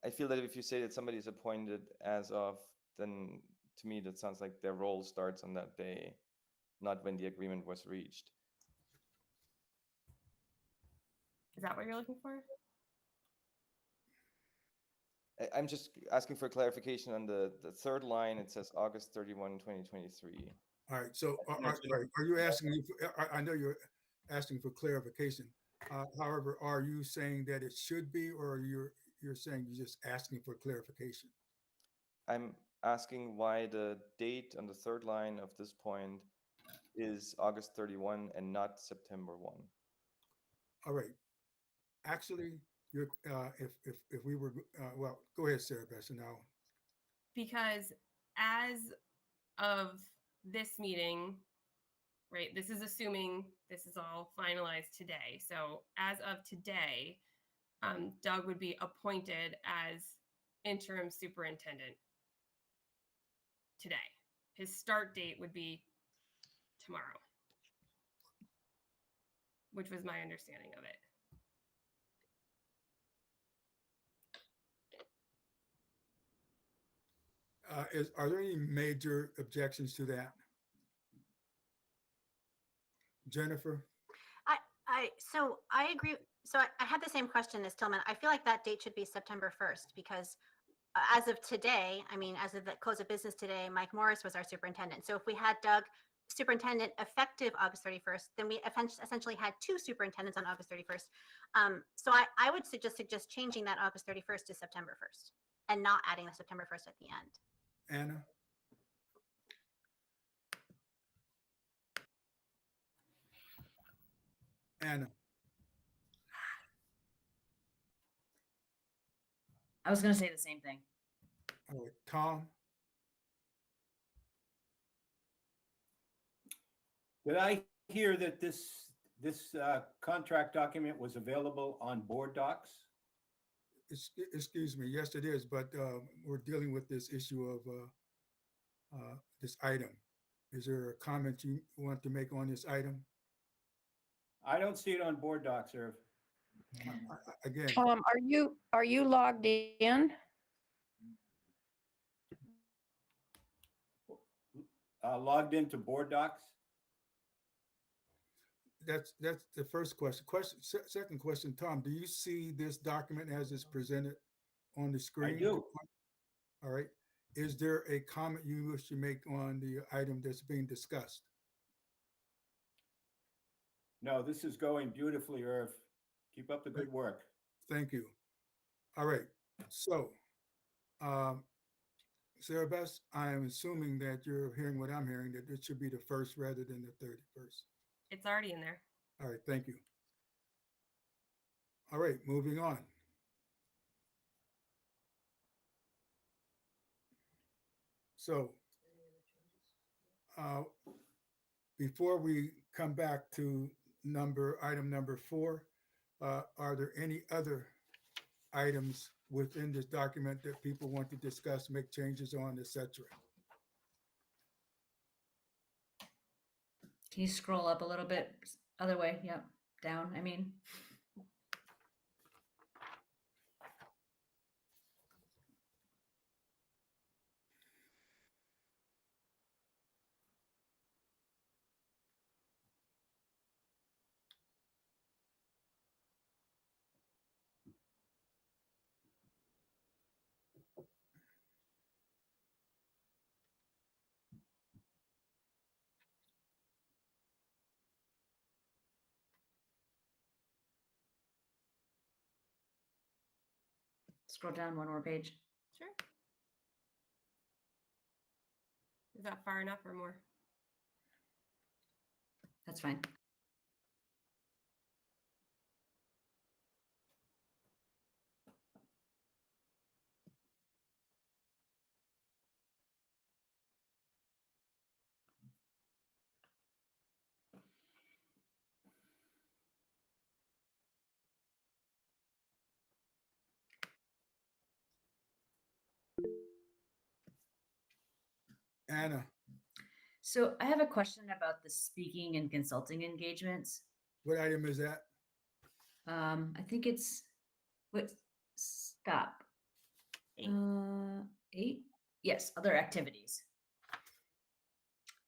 I feel that if you say that somebody is appointed as of, then to me that sounds like their role starts on that day, not when the agreement was reached. Is that what you're looking for? I'm just asking for clarification on the third line. It says August 31, 2023. All right. So are you asking? I know you're asking for clarification. However, are you saying that it should be, or you're saying you're just asking for clarification? I'm asking why the date on the third line of this point is August 31 and not September 1. All right. Actually, you're if we were well, go ahead, Sarah Besson, now. Because as of this meeting, right, this is assuming this is all finalized today. So as of today, Doug would be appointed as interim superintendent today. His start date would be tomorrow, which was my understanding of it. Are there any major objections to that? Jennifer? So I agree. So I had the same question as Tillman. I feel like that date should be September 1st because as of today, I mean, as of the close of business today, Mike Morris was our superintendent. So if we had Doug superintendent effective August 31st, then we essentially had two superintendents on August 31st. So I would suggest changing that August 31st to September 1st and not adding the September 1st at the end. Anna? Anna? I was going to say the same thing. All right, Tom? Did I hear that this contract document was available on board docs? Excuse me, yes, it is, but we're dealing with this issue of this item. Is there a comment you want to make on this item? I don't see it on board docs, Irv. Again. Tom, are you logged in? Logged into board docs? That's the first question. Second question, Tom, do you see this document as it's presented on the screen? I do. All right. Is there a comment you wish to make on the item that's being discussed? No, this is going beautifully, Irv. Keep up the good work. Thank you. All right. So, Sarah Beth, I am assuming that you're hearing what I'm hearing, that it should be the 1st rather than the 31st. It's already in there. All right, thank you. All right, moving on. So, before we come back to item number 4, are there any other items within this document that people want to discuss, make changes on, etc.? Can you scroll up a little bit? Other way. Yep. Down. I mean. Scroll down one more page. Sure. Is that far enough or more? That's fine. Anna, So I have a question about the speaking and consulting engagements. what item is that? I think it's what stop. 8. 8. Yes, other activities.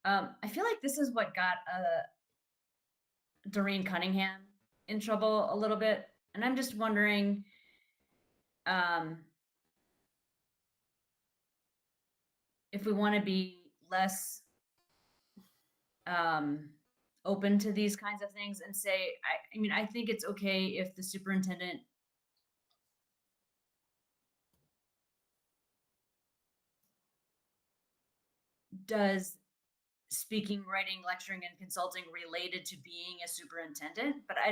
I feel like this is what got Doreen Cunningham in trouble a little bit, and I'm just wondering. If we want to be less open to these kinds of things and say, I mean, I think it's okay if the superintendent does speaking, writing, lecturing, and consulting related to being a superintendent, but I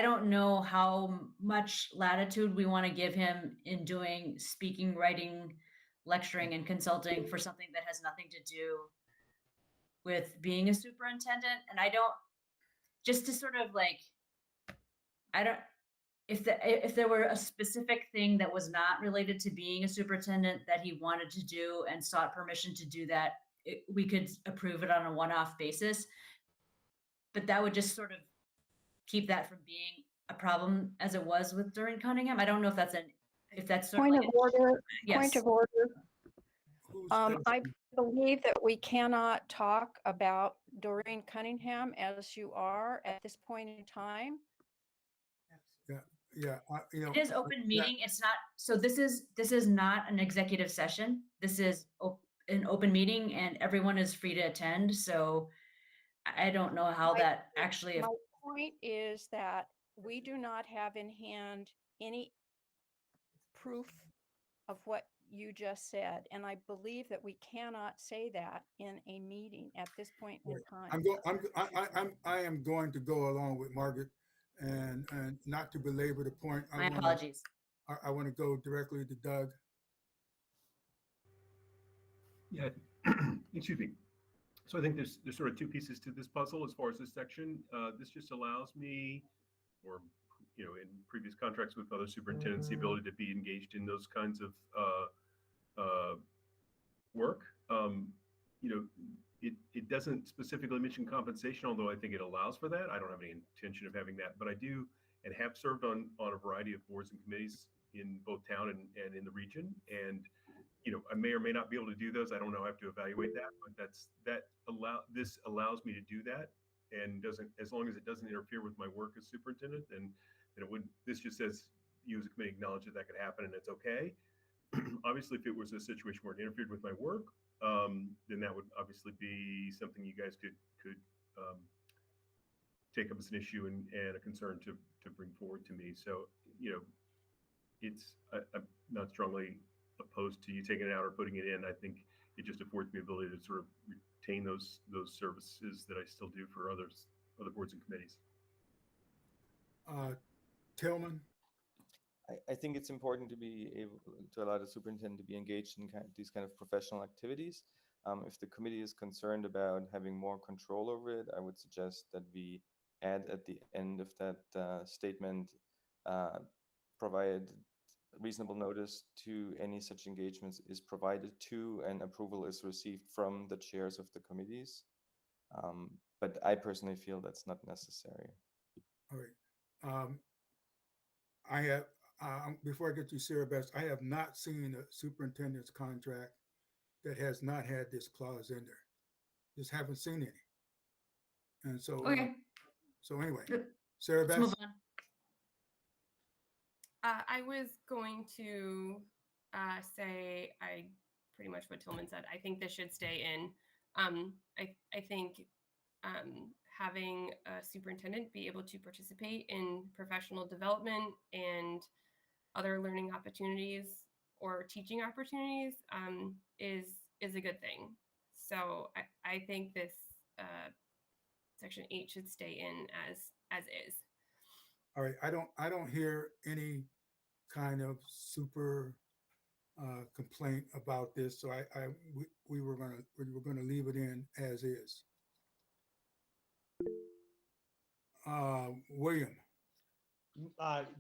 don't know how much latitude we want to give him in doing speaking, writing, lecturing, and consulting for something that has nothing to do with being a superintendent. And I don't, just to sort of like, I don't, if there were a specific thing that was not related to being a superintendent that he wanted to do and sought permission to do that, we could approve it on a one-off basis. But that would just sort of keep that from being a problem as it was with Doreen Cunningham. I don't know if that's sort Point of of like order. Yes. Point of order. Who's I believe that we cannot talk about Doreen Cunningham as you are at this point in time. yeah, It is open meeting. It's not, so this is not an executive session. This is an open meeting and everyone is free to attend. So I don't know how that actually. My point is that we do not have in hand any proof of what you just said. And I believe that we cannot say that in a meeting at this point in time. I am going to go along with Margaret and not to belabor the point. My apologies. I want to go directly to Doug. Yeah, excuse me. So I think there's sort of two pieces to this puzzle as far as this section. This just allows me, or in previous contracts with other superintendents, the ability to be engaged in those kinds of work. It doesn't specifically mention compensation, although I think it allows for that. I don't have any intention of having that, but I do and have served on a variety of boards and committees in both town and in the region. And I may or may not be able to do those. I don't know. I have to evaluate that, but this allows me to do that, and doesn't, as long as it doesn't interfere with my work as superintendent, then it wouldn't. This just says you as a committee acknowledge that could happen, and it's okay. Obviously, if it was a situation where it interfered with my work, then that would obviously be something you guys could take up as an issue and a concern to bring forward to me. So, I'm not strongly opposed to you taking it out or putting it in. I think it just affords me ability to sort of retain those services that I still do for other boards and committees. Tillman? I think it's important to be able to allow the superintendent to be engaged in these kind of professional activities. If the committee is concerned about having more control over it, I would suggest that we add at the end of that statement, provide reasonable notice to any such engagements is provided to and approval is received from the chairs of the committees. But I personally feel that's not necessary. All right. I have, before I get to Sarah Beth, I have not seen a superintendent's contract that has not had this clause in there. Just haven't seen any. And so, Okay. So anyway, Good. Sarah Let's Beth? move on. I was going to say pretty much what Tillman said. I think this should stay in. I think having a superintendent be able to participate in professional development and other learning opportunities or teaching opportunities is a good thing. So I think this section 8 should stay in as is. All right. I don't hear any kind of super complaint about this, so we were gonna leave it in as is. William.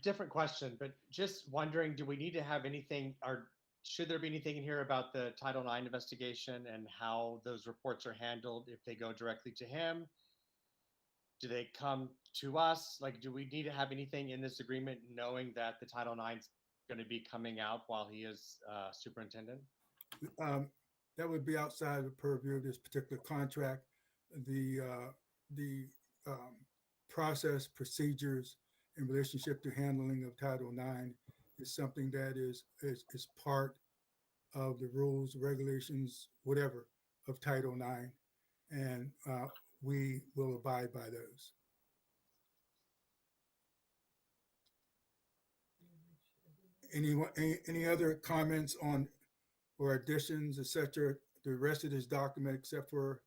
Different question, but just wondering, do we need to have anything, or should there be anything in here about the Title IX investigation and how those reports are handled? If they go directly to him, do they come to us? Like, do we need to have anything in this agreement knowing that the Title IX is going to be coming out while he is superintendent? That would be outside the purview of this particular contract. The process, procedures in relationship to handling of Title IX is something that is part of the rules, regulations, whatever, of Title IX, and we will abide by those. Any other comments on or additions, etc., the rest of this document except for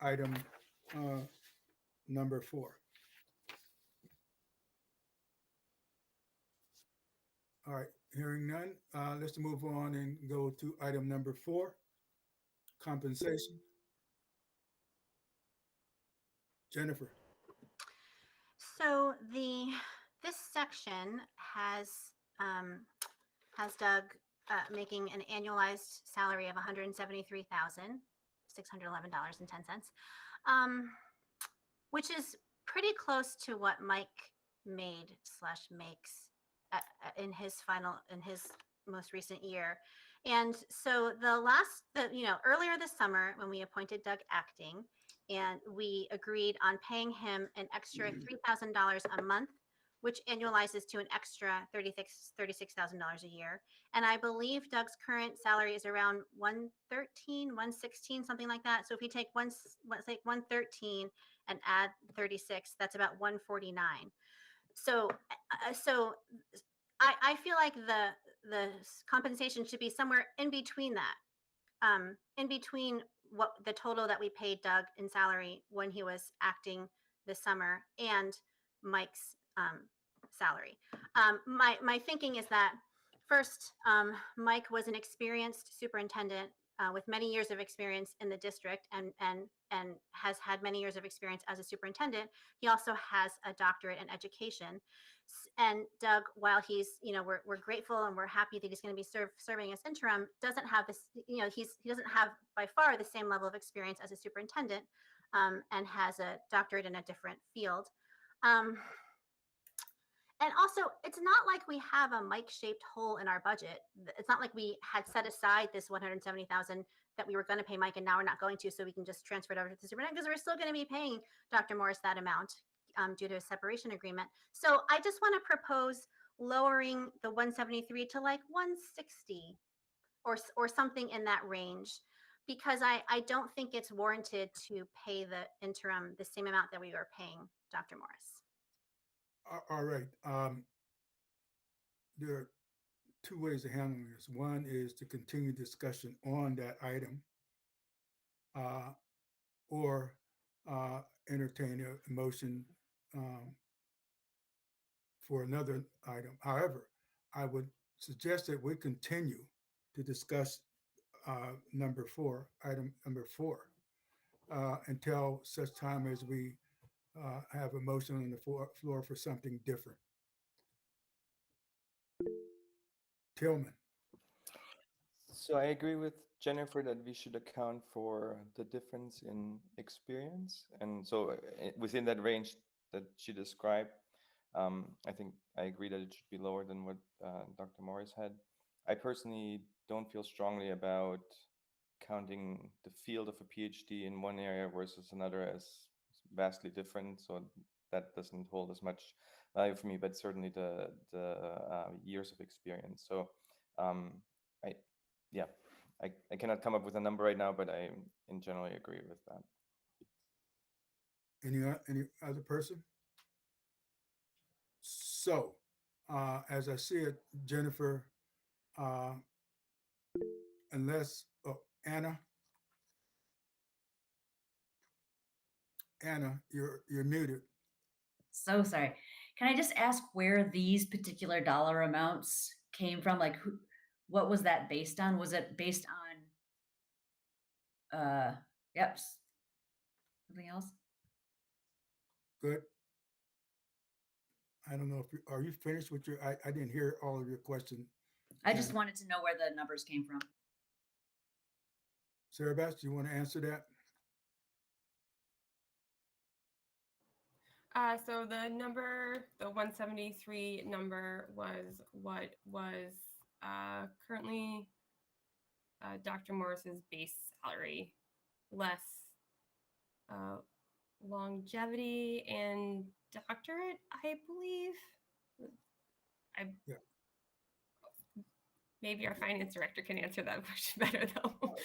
item number 4? All right, hearing none, let's move on and go to item number 4, compensation. Jennifer. So this section has Doug making an annualized salary of $173,611.10, which is pretty close to what Mike made / makes in his most recent year. And so earlier this summer when we appointed Doug acting, and we agreed on paying him an extra $3,000 a month, which annualizes to an extra $36,000 a year. And I believe Doug's current salary is around $113,000, $116,000, something like that. So if you take $113,000 and add 36, that's about $149,000. So I feel like the compensation should be somewhere in between that, in between what the total that we paid Doug in salary when he was acting this summer and Mike's salary. My thinking is that first, Mike was an experienced superintendent with many years of experience in the district and has had many years of experience as a superintendent. He also has a doctorate in education. And Doug, while he's, we're grateful and we're happy that he's going to be serving as interim, doesn't have this, he doesn't have by far the same level of experience as a superintendent, and has a doctorate in a different field. And also, it's not like we have a Mike-shaped hole in our budget. It's not like we had set aside this $170,000 that we were going to pay Mike, and now we're not going to, so we can just transfer it over to the superintendent, because we're still going to be paying Dr. Morris that amount due to a separation agreement. So I just want to propose lowering the 173 to like 160 or something in that range, because I don't think it's warranted to pay the interim the same amount that we were paying Dr. Morris. All right. two ways of handling this. One is to continue discussion on that item, uh, or entertain a motion for another item. However, I would suggest that we continue to discuss item number four, until such time as we have a motion on the floor for something different. Tillman. So I agree with Jennifer that we should account for the difference in experience. And so within that range that she described, I think I agree that it should be lower than what Dr. Morris had. I personally don't feel strongly about counting the field of a PhD in one area versus another as vastly different. So that doesn't hold as much value for me, but certainly the years of experience. So I yeah, I cannot come up with a number right now, but I in generally agree with that. Any other person? So, as I see it, Jennifer, unless Anna, you're muted. So sorry. Can I just ask where these particular dollar amounts came from? Like, what was that based on? Was it based on? Yep. Something else? Good. I don't know if are you finished with your? I didn't hear all of your question. I just wanted to know where the numbers came from. Sarah Beth, do you want to answer that? So the 173 number was what was currently Dr. Morris's base salary, less longevity and doctorate, I believe. Yeah. Maybe our finance director can answer that question better, though.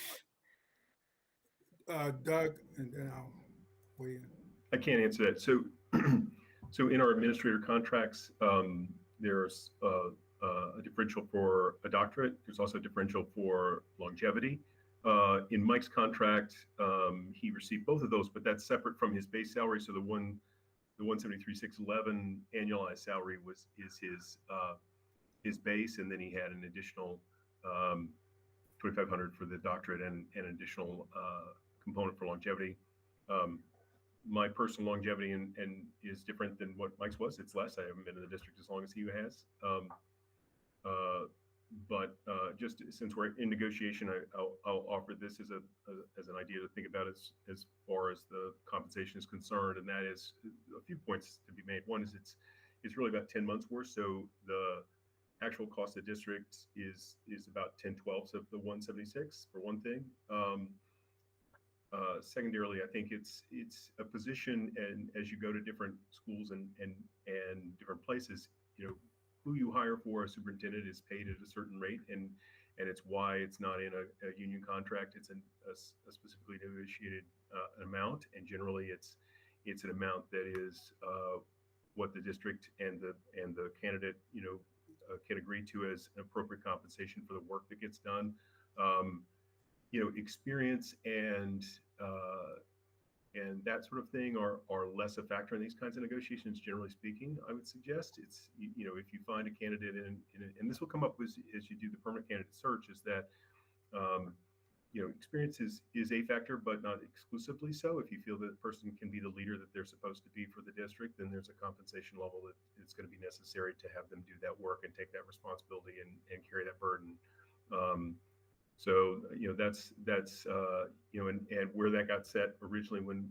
Doug, and then I'll weigh in. I can't answer that. So, so in our administrator contracts, there's a differential for a doctorate. There's also a differential for longevity. In Mike's contract, he received both of those, but that's separate from his base salary. So the 173,611 annualized salary is his base, and then he had an additional 2,500 for the doctorate and an additional component for longevity. My personal longevity and is different than what Mike's was. It's less. I haven't been in the district as long as he has. But just since we're in negotiation, I'll offer this as an idea to think about as far as the compensation is concerned, and that is a few points to be made. One is it's really about 10 months worth, so the actual cost of the district is about 10/12 of the 176 for one thing. Secondarily, I think it's a position, and as you go to different schools and different places, who you hire for a superintendent is paid at a certain rate, and it's why it's not in a union contract. It's a specifically negotiated amount, and generally it's an amount that is what the district and the candidate can agree to as appropriate compensation for the work that gets done. Experience and that sort of thing are less a factor in these kinds of negotiations. Generally speaking, I would suggest it's if you find a candidate and this will come up as you do the permanent candidate search, is that experience is a factor, but not exclusively so. If you feel that the person can be the leader that they're supposed to be for the district, then there's a compensation level that it's going to be necessary to have them do that work and take that responsibility and carry that burden. So that's and where that got set originally when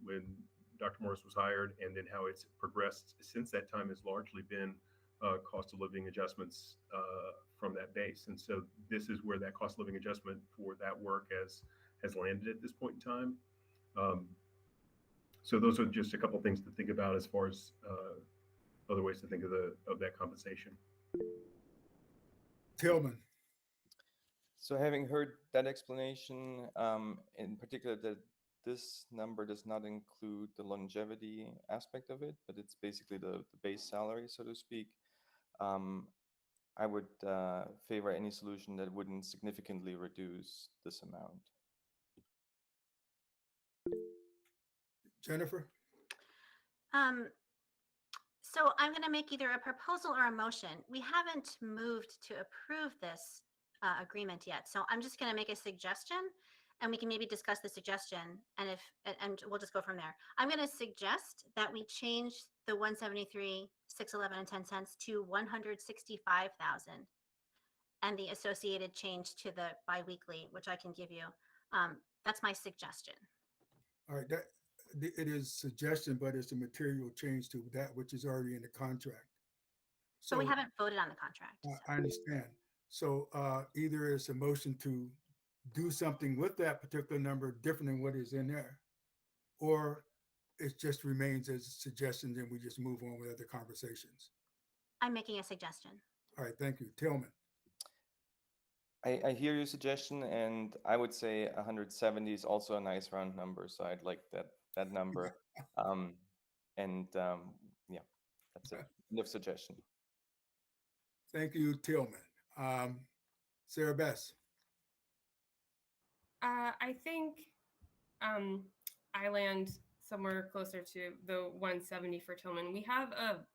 Dr. Morris was hired, and then how it's progressed since that time has largely been cost of living adjustments from that base. And so this is where that cost of living adjustment for that work has landed at this point in time. So those are just a couple of things to think about as far as other ways to think of that compensation. Tillman. So having heard that explanation, in particular that this number does not include the longevity aspect of it, but it's basically the base salary, so to speak. I would favor any solution that wouldn't significantly reduce this amount. Jennifer? So I'm going to make either a proposal or a motion. We haven't moved to approve this agreement yet. So I'm just going to make a suggestion and we can maybe discuss the suggestion and we'll just go from there. I'm going to suggest that we change the 173, 611 and 10 cents to 165,000 and the associated change to the biweekly, which I can give you. That's my suggestion. All right, it is suggestion, but it's a material change to that which is already in the contract. So we haven't voted on the contract. I understand. So either it's a motion to do something with that particular number different than what is in there, or it just remains as suggestions and we just move on with other conversations. I'm making a suggestion. All right, thank you. Tillman. I hear your suggestion, and I would say 170 is also a nice round number, so I'd like that number. Yeah, that's it. End of suggestion. Thank you, Tillman. Sarah Bess. I think I land somewhere closer to the 170 for Tillman. We have a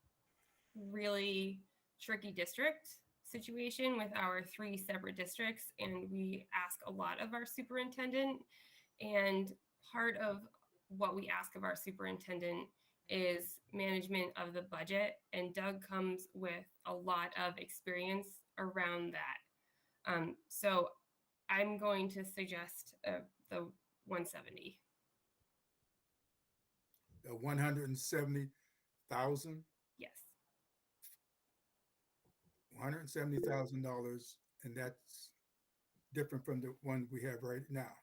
really tricky district situation with our 3 separate districts, and we ask a lot of our superintendent. And part of what we ask of our superintendent is management of the budget, and Doug comes with a lot of experience around that. So I'm going to suggest the 170. The 170,000? Yes. $170,000, and that's different from the one we have right now.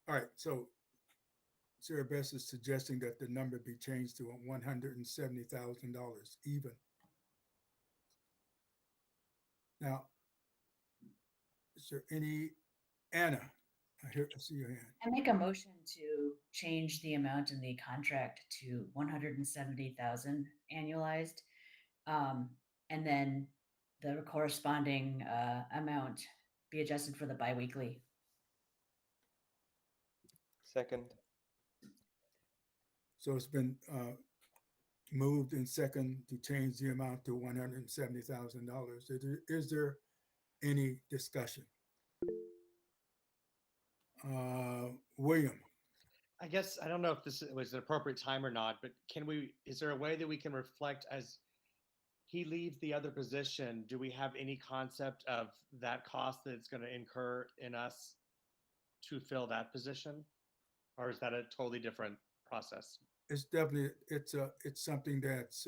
All right, so Sarah Bess is suggesting that the number be changed to $170,000 even. Now, is there any, Anna, I see your hand. I make a motion to change the amount in the contract to 170,000 annualized, and then the corresponding amount be adjusted for the biweekly. Second. So it's been moved and second to change the amount to $170,000. Is there any discussion? William. I guess I don't know if this was an appropriate time or not, but is there a way that we can reflect as he leaves the other position? Do we have any concept of that cost that it's going to incur in us to fill that position? Or is that a totally different process? It's definitely, it's something that's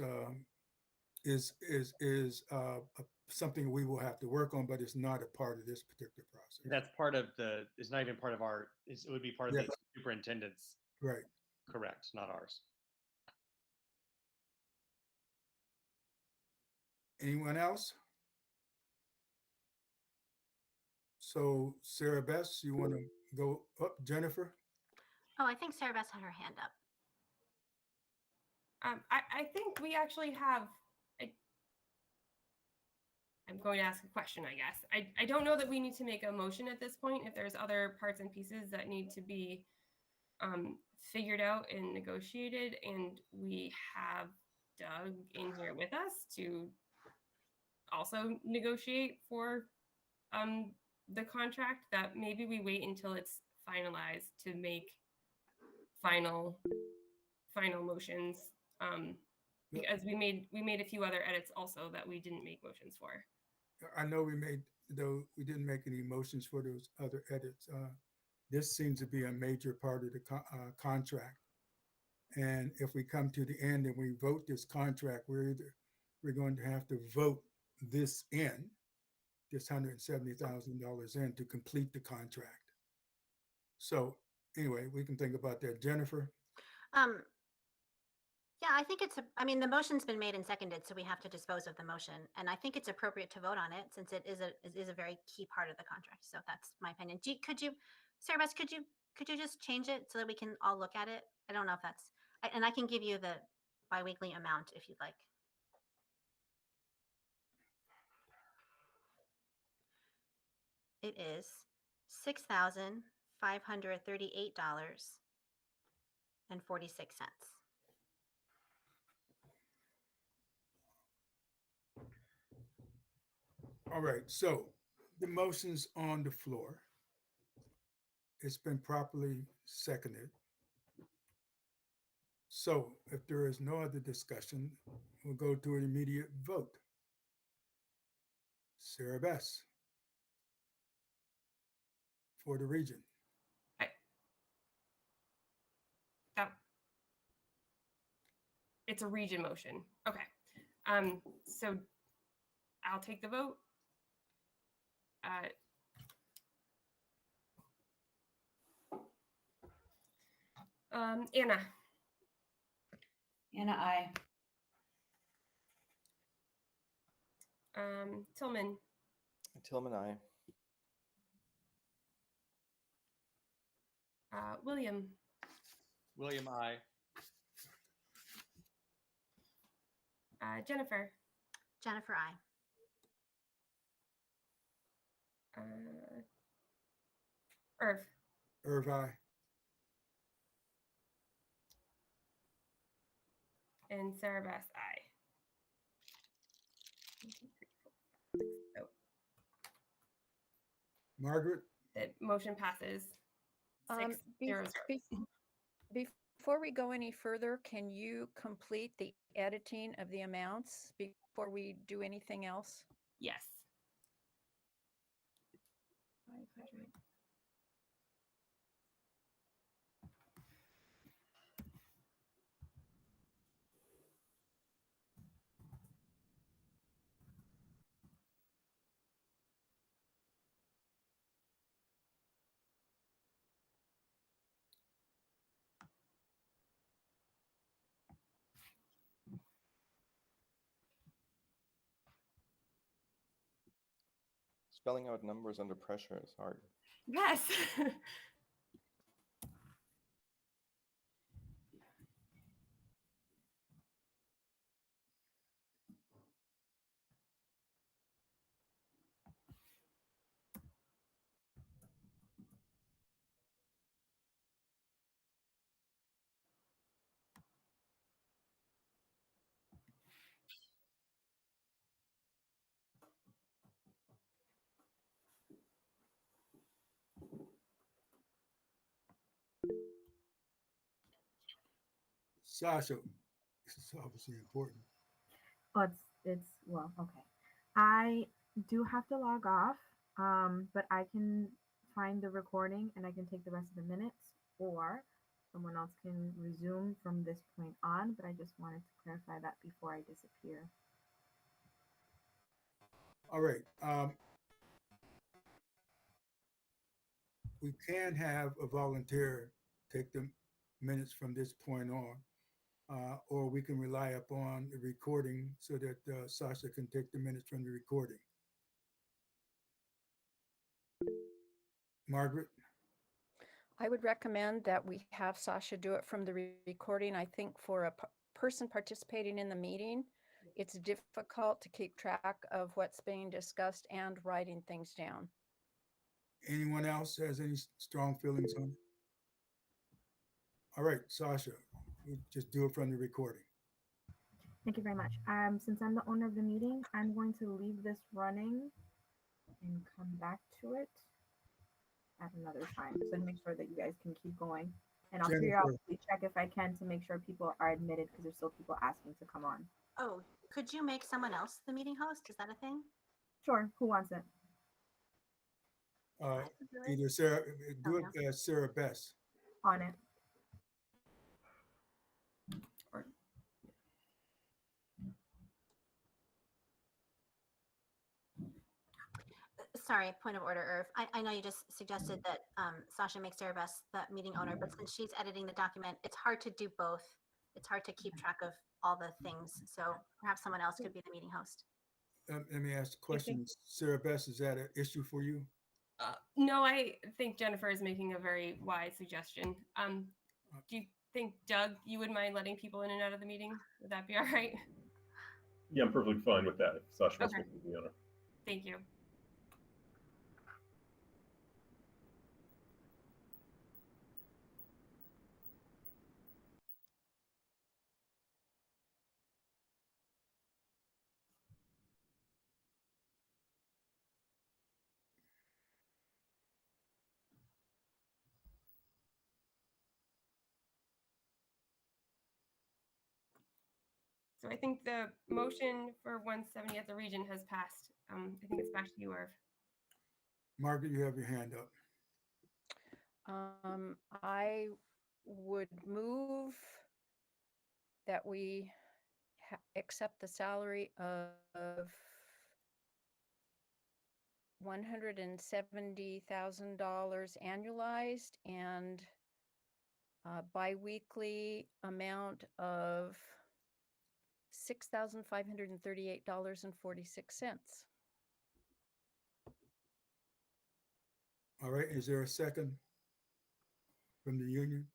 something we will have to work on, but it's not a part of this particular process. That's it's not even part of it would be part of the superintendent's. Right. Correct, not ours. Anyone else? So Sarah Bess, you want to go up? Jennifer? Oh, I think Sarah Bess had her hand up. I think we actually have, I'm going to ask a question, I guess. I don't know that we need to make a motion at this point. If there's other parts and pieces that need to be figured out and negotiated, and we have Doug in here with us to also negotiate for the contract, that maybe we wait until it's finalized to make final motions, because we made a few other edits also that we didn't make motions for. I know we didn't make any motions for those other edits. This seems to be a major part of the contract. And if we come to the end and we vote this contract, we're going to have to vote this $170,000 in to complete the contract. So anyway, we can think about that. Jennifer? Yeah, I think the motion's been made and seconded, so we have to dispose of the motion. And I think it's appropriate to vote on it since it is a very key part of the contract. So that's my opinion. Sarah Bess, could you just change it so that we can all look at it? I don't know if that's, and I can give you biweekly amount if you'd like. It is $6,538.46. All right, so the motion's on the floor. It's been properly seconded. So if there is no other discussion, we'll go to an immediate vote. Sarah Bess for the region. It's a region motion. Okay. So I'll take the vote. Anna. Anna, aye. Tillman. Tillman, aye. William. William, I. Jennifer. Jennifer, I. Irv. Irv, aye. And Sarah Bass, aye. So Margaret? the motion passes 6-0. Before we go any further, can you complete the editing of the amounts before we do anything else? Yes. 500. Spelling out numbers under pressure is hard. Yes. Sasha, this is obviously important. Oh, well, okay. I do have to log off, but I can find the recording and I can take the rest of the minutes, or someone else can resume from this point on. But I just wanted to clarify that before I disappear. All right. We can have a volunteer take the minutes from this point on, or we can rely upon the recording so that Sasha can take the minutes from the recording. Margaret? I would recommend that we have Sasha do it from the recording. I think for a person participating in the meeting, it's difficult to keep track of what's being discussed and writing things down. Anyone else has any strong feelings on it? All right, Sasha, you just do it from the recording. Thank you very much. Since I'm the owner of the meeting, I'm going to leave this running and come back to it at another time, so to make sure that you guys can keep going. And I'll periodically check if I can to make sure people are admitted, because there's still people asking to come on. Oh, could you make someone else the meeting host? Is that a thing? Sure. Who wants it? Either Sarah, do it as Sarah Bess. On it. Sorry, point of order, Irv. I know you just suggested that Sasha makes Sarah Bess the meeting owner, but since she's editing the document, it's hard to do both. It's hard to keep track of all the things. So perhaps someone else could be the meeting host. Let me ask the question. Sarah Bess, is that an issue for you? No, I think Jennifer is making a very wise suggestion. Do you think, Doug, you wouldn't mind letting people in and out of the meeting. Would that be all right? Yeah, I'm perfectly fine with that. If Sasha wants Okay. to give me the honor. Thank you. So I think the motion for 170 at the region has passed. I think it's back to you, Irv. Margaret, you have your hand up. I would move that we accept the salary of $170,000 annualized and a biweekly amount of $6,538.46. All right, is there a second from the union?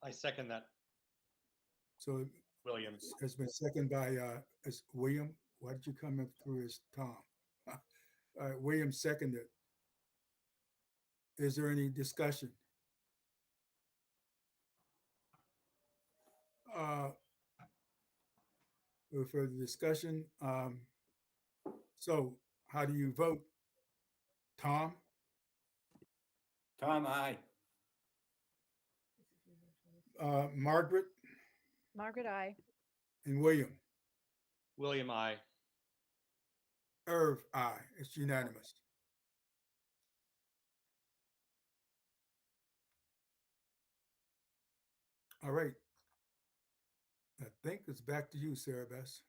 I second that, So William. it's been seconded by it's William. Why did you come in through as Tom? William seconded. Is there any discussion? No further discussion. So how do you vote? Tom? Tom, aye. Margaret Margaret, I. and William? William, I. Irv, aye. It's unanimous. All right. I think it's back to you, Sarah Bess.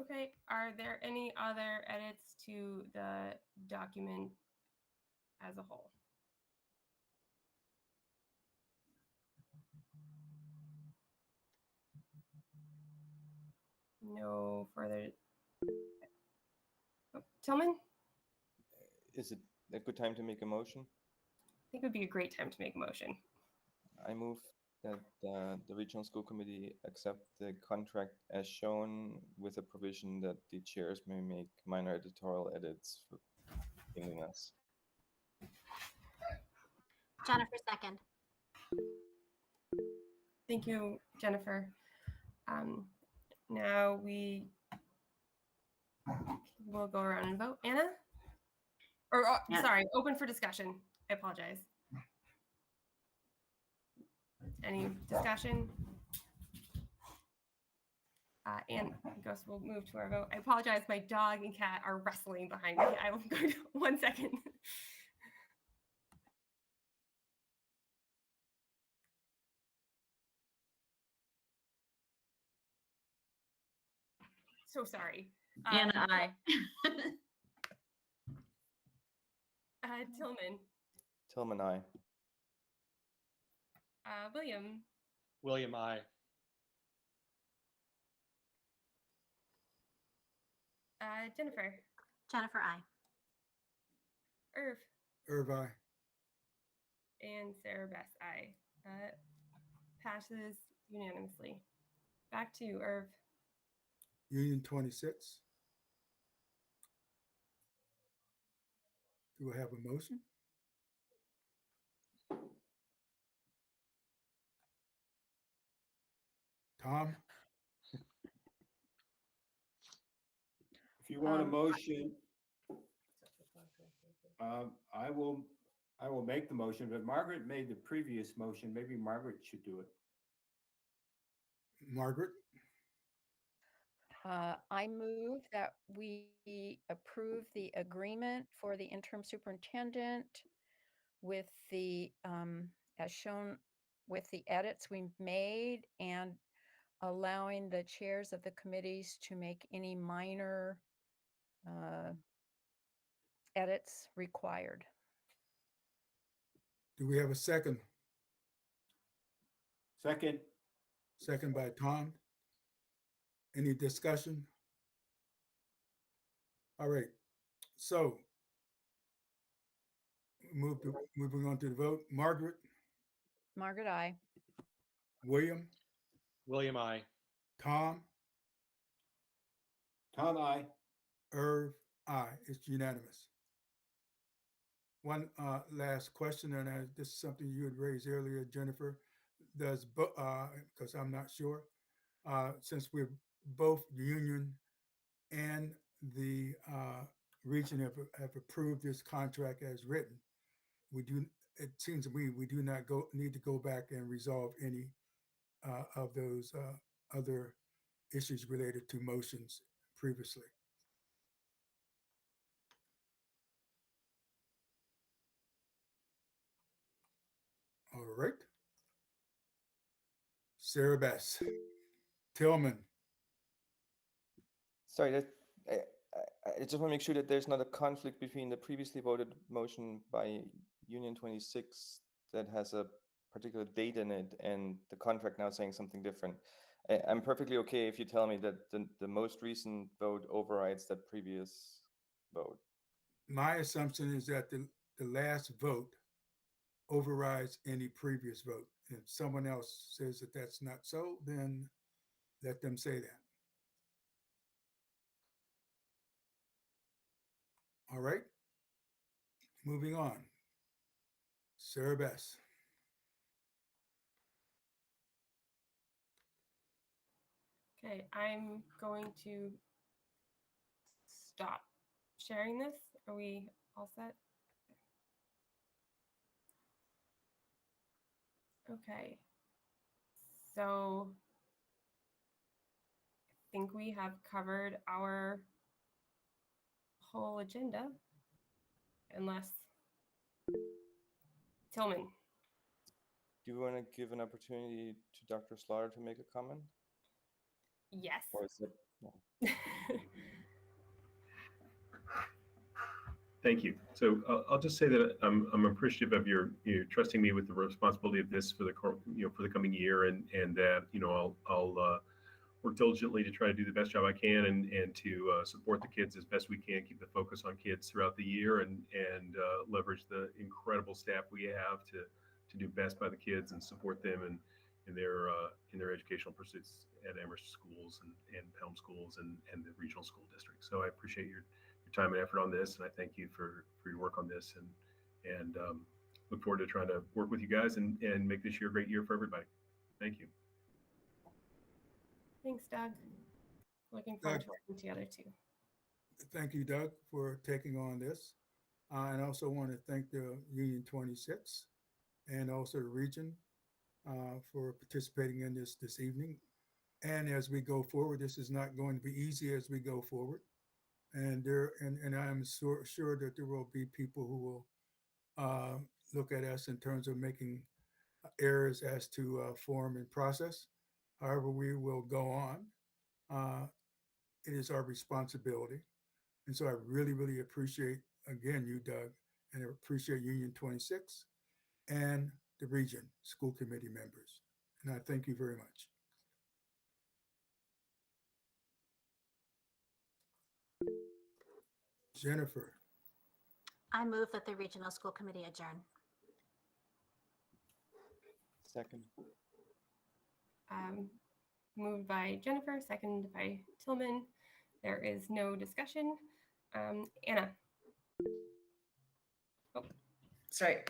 Okay, are there any other edits to the document as a whole? No further. Oh, Tillman? Is it a good time to make a motion? I think it would be a great time to make a motion. I move that the regional school committee accept the contract as shown with a provision that the chairs may make minor editorial edits for cleanliness. Jennifer, second. Thank you, Jennifer. Now we will go around and vote. Anna? Or, Yeah. sorry, open for discussion. I apologize. Any discussion? And I guess we'll move to our vote. I apologize. My dog and cat are wrestling behind me. I will go to 1 second. So sorry. Anna, I. Tillman. Tillman, aye. William. William, I. Jennifer. Jennifer, I. Irv. Irv, aye. And Sarah Bess, aye. Passes unanimously. Back to you, Irv. Union 26. Do I have a motion? Tom? If you want a motion, I will make the motion, but Margaret made the previous motion. Maybe Margaret should do it. Margaret? I move that we approve the agreement for the interim superintendent with the, as shown with the edits we made and allowing the chairs of the committees to make any minor edits required. Do we have a second? Second. Second by Tom. Any discussion? All right. So moving on to the vote. Margaret, Margaret, I. William, William, I. Tom, Tom, I. Irv, aye. It's unanimous. One last question, and this is something you had raised earlier, Jennifer. Does because I'm not sure, since we're both union and the region have approved this contract as written, it seems to me we do not need to go back and resolve any of those other issues related to motions previously. All right. Sarah Bass, Tillman. Sorry, I just want to make sure that there's not a conflict between the previously voted motion by Union 26 that has a particular date in it and the contract now saying something different. I'm perfectly okay if you tell me that the most recent vote overrides that previous vote. My assumption is that the last vote overrides any previous vote. If someone else says that that's not so, then let them say that. All right. Moving on. Sarah Bess. Okay, I'm going to stop sharing this. Are we all set? Okay. So I think we have covered our whole agenda, unless Tillman. Do you want to give an opportunity to Dr. Slaughter to make a comment? Yes. Or is it, no? Thank you. So I'll just say that I'm appreciative of your trusting me with the responsibility of this for the for the coming year, and that I'll work diligently to try to do the best job I can, and to support the kids as best we can, keep the focus on kids throughout the year, and leverage the incredible staff we have to do best by the kids and support them in their educational pursuits at Amherst schools and Pelham schools and the regional school district. So I appreciate your time and effort on this, and I thank you for your work on this, and look forward to trying to work with you guys and make this year a great year for everybody. Thank you. Thanks, Doug. Looking forward to working together too. Thank you, Doug, for taking on this. And I also want to thank the Union 26 and also the region for participating in this evening. And as we go forward, this is not going to be easy as we go forward. And I'm sure that there will be people who will look at us in terms of making errors as to form and process. However, we will go on. It is our responsibility. And so I really, really appreciate, again, you, Doug, and I appreciate Union 26 and the region school committee members. And I thank you very much. Jennifer. I move that the regional school committee adjourn. Second. Moved by Jennifer, second by Tillman. There is no discussion. Anna. Oh. Sorry.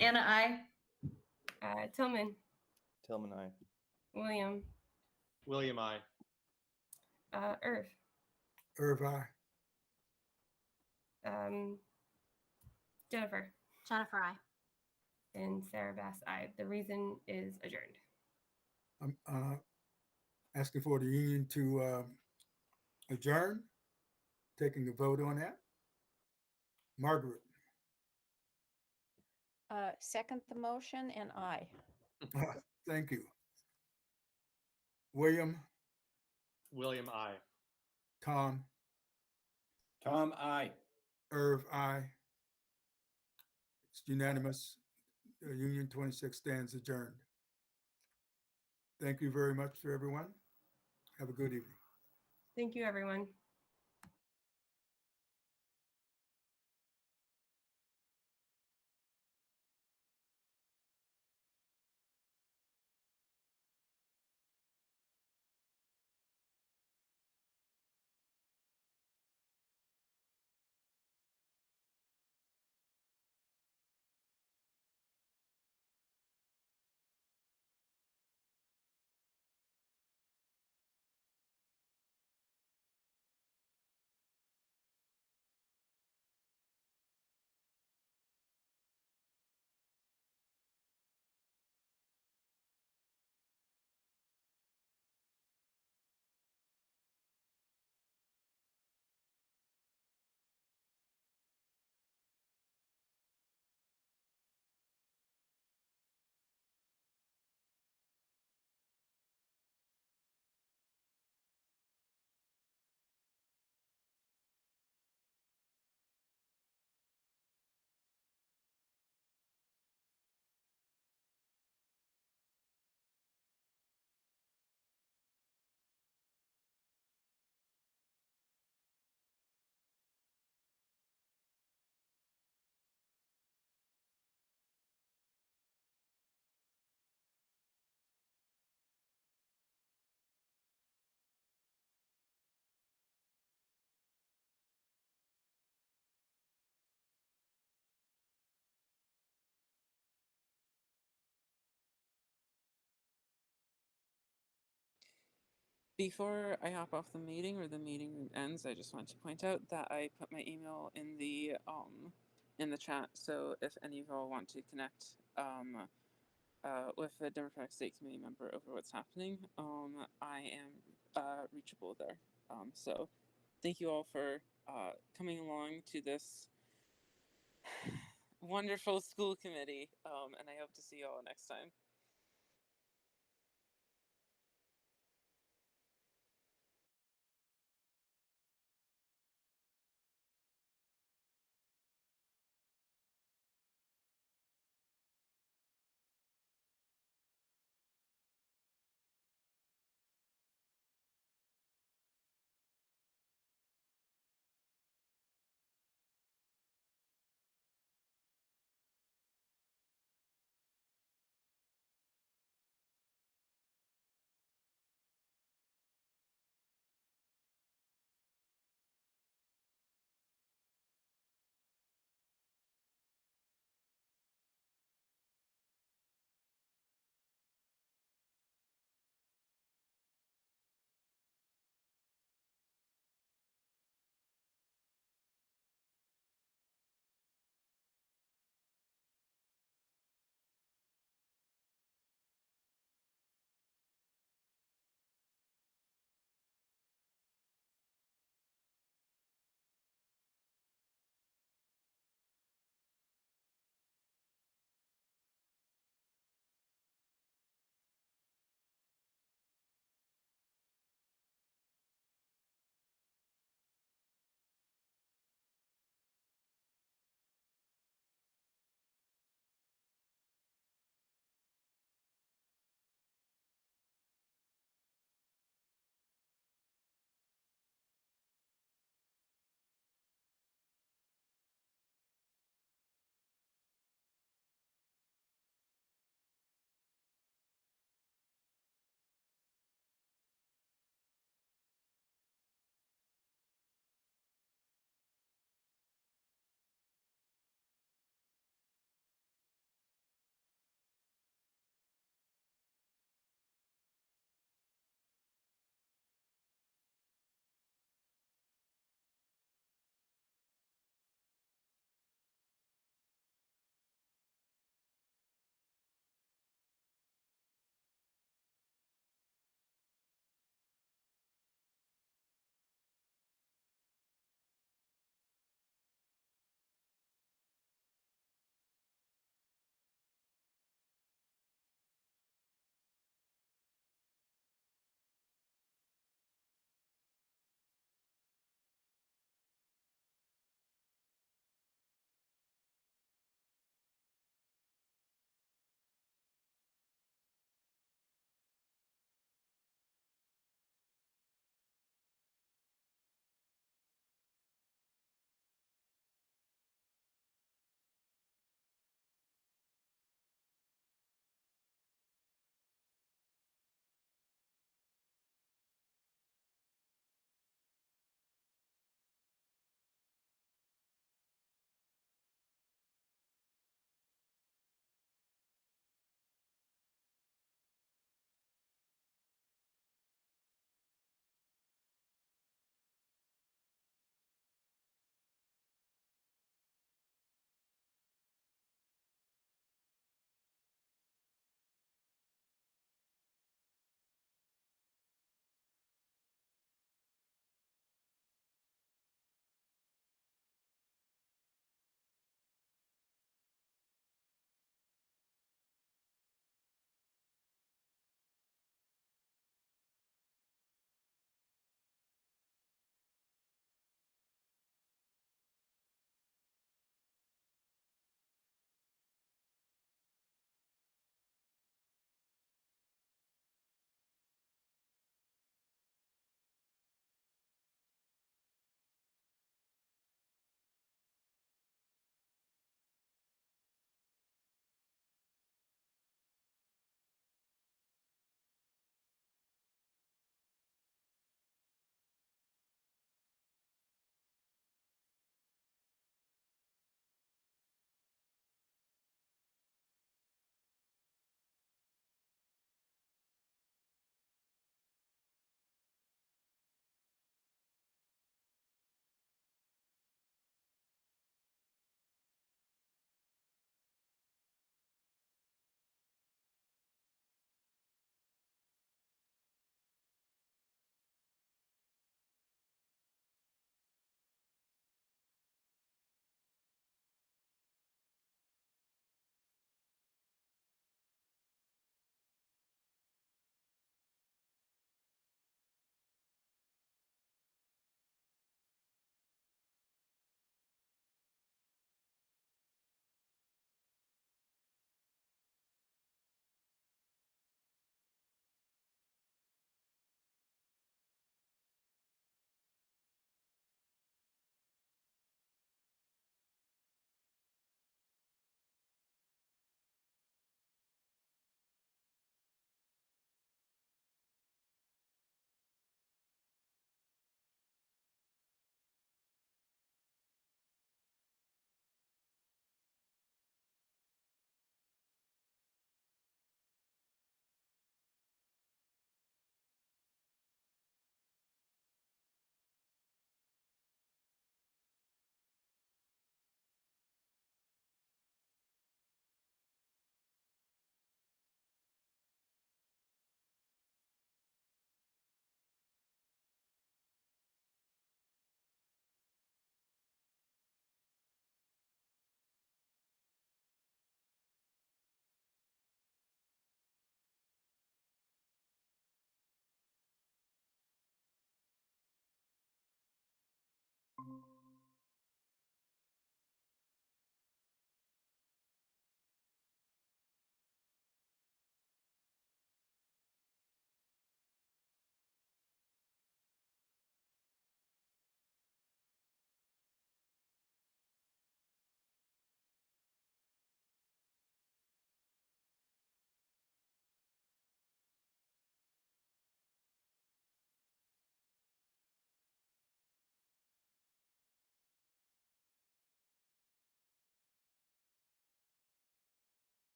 Anna, I. Tillman. Tillman, I. William. William, I. Irv. Irv, I. Jennifer. Jennifer, I. And Sarah Bass, I. The reason is adjourned. I'm asking for the union to adjourn, taking a vote on that. Margaret. Second the motion, and I. Thank you. William. William, I. Tom. Tom, I. Irv, I. It's unanimous. Union 26 stands adjourned. Thank you very much for everyone. Have a good evening. Thank you, everyone. Before I hop off the meeting or the meeting ends, I just want to point out that I put my email in the chat. So if any of y'all want to connect with a Democratic State Committee member over what's happening, I am reachable there. So thank you all for coming along to this wonderful school committee, and I hope to see you all next time.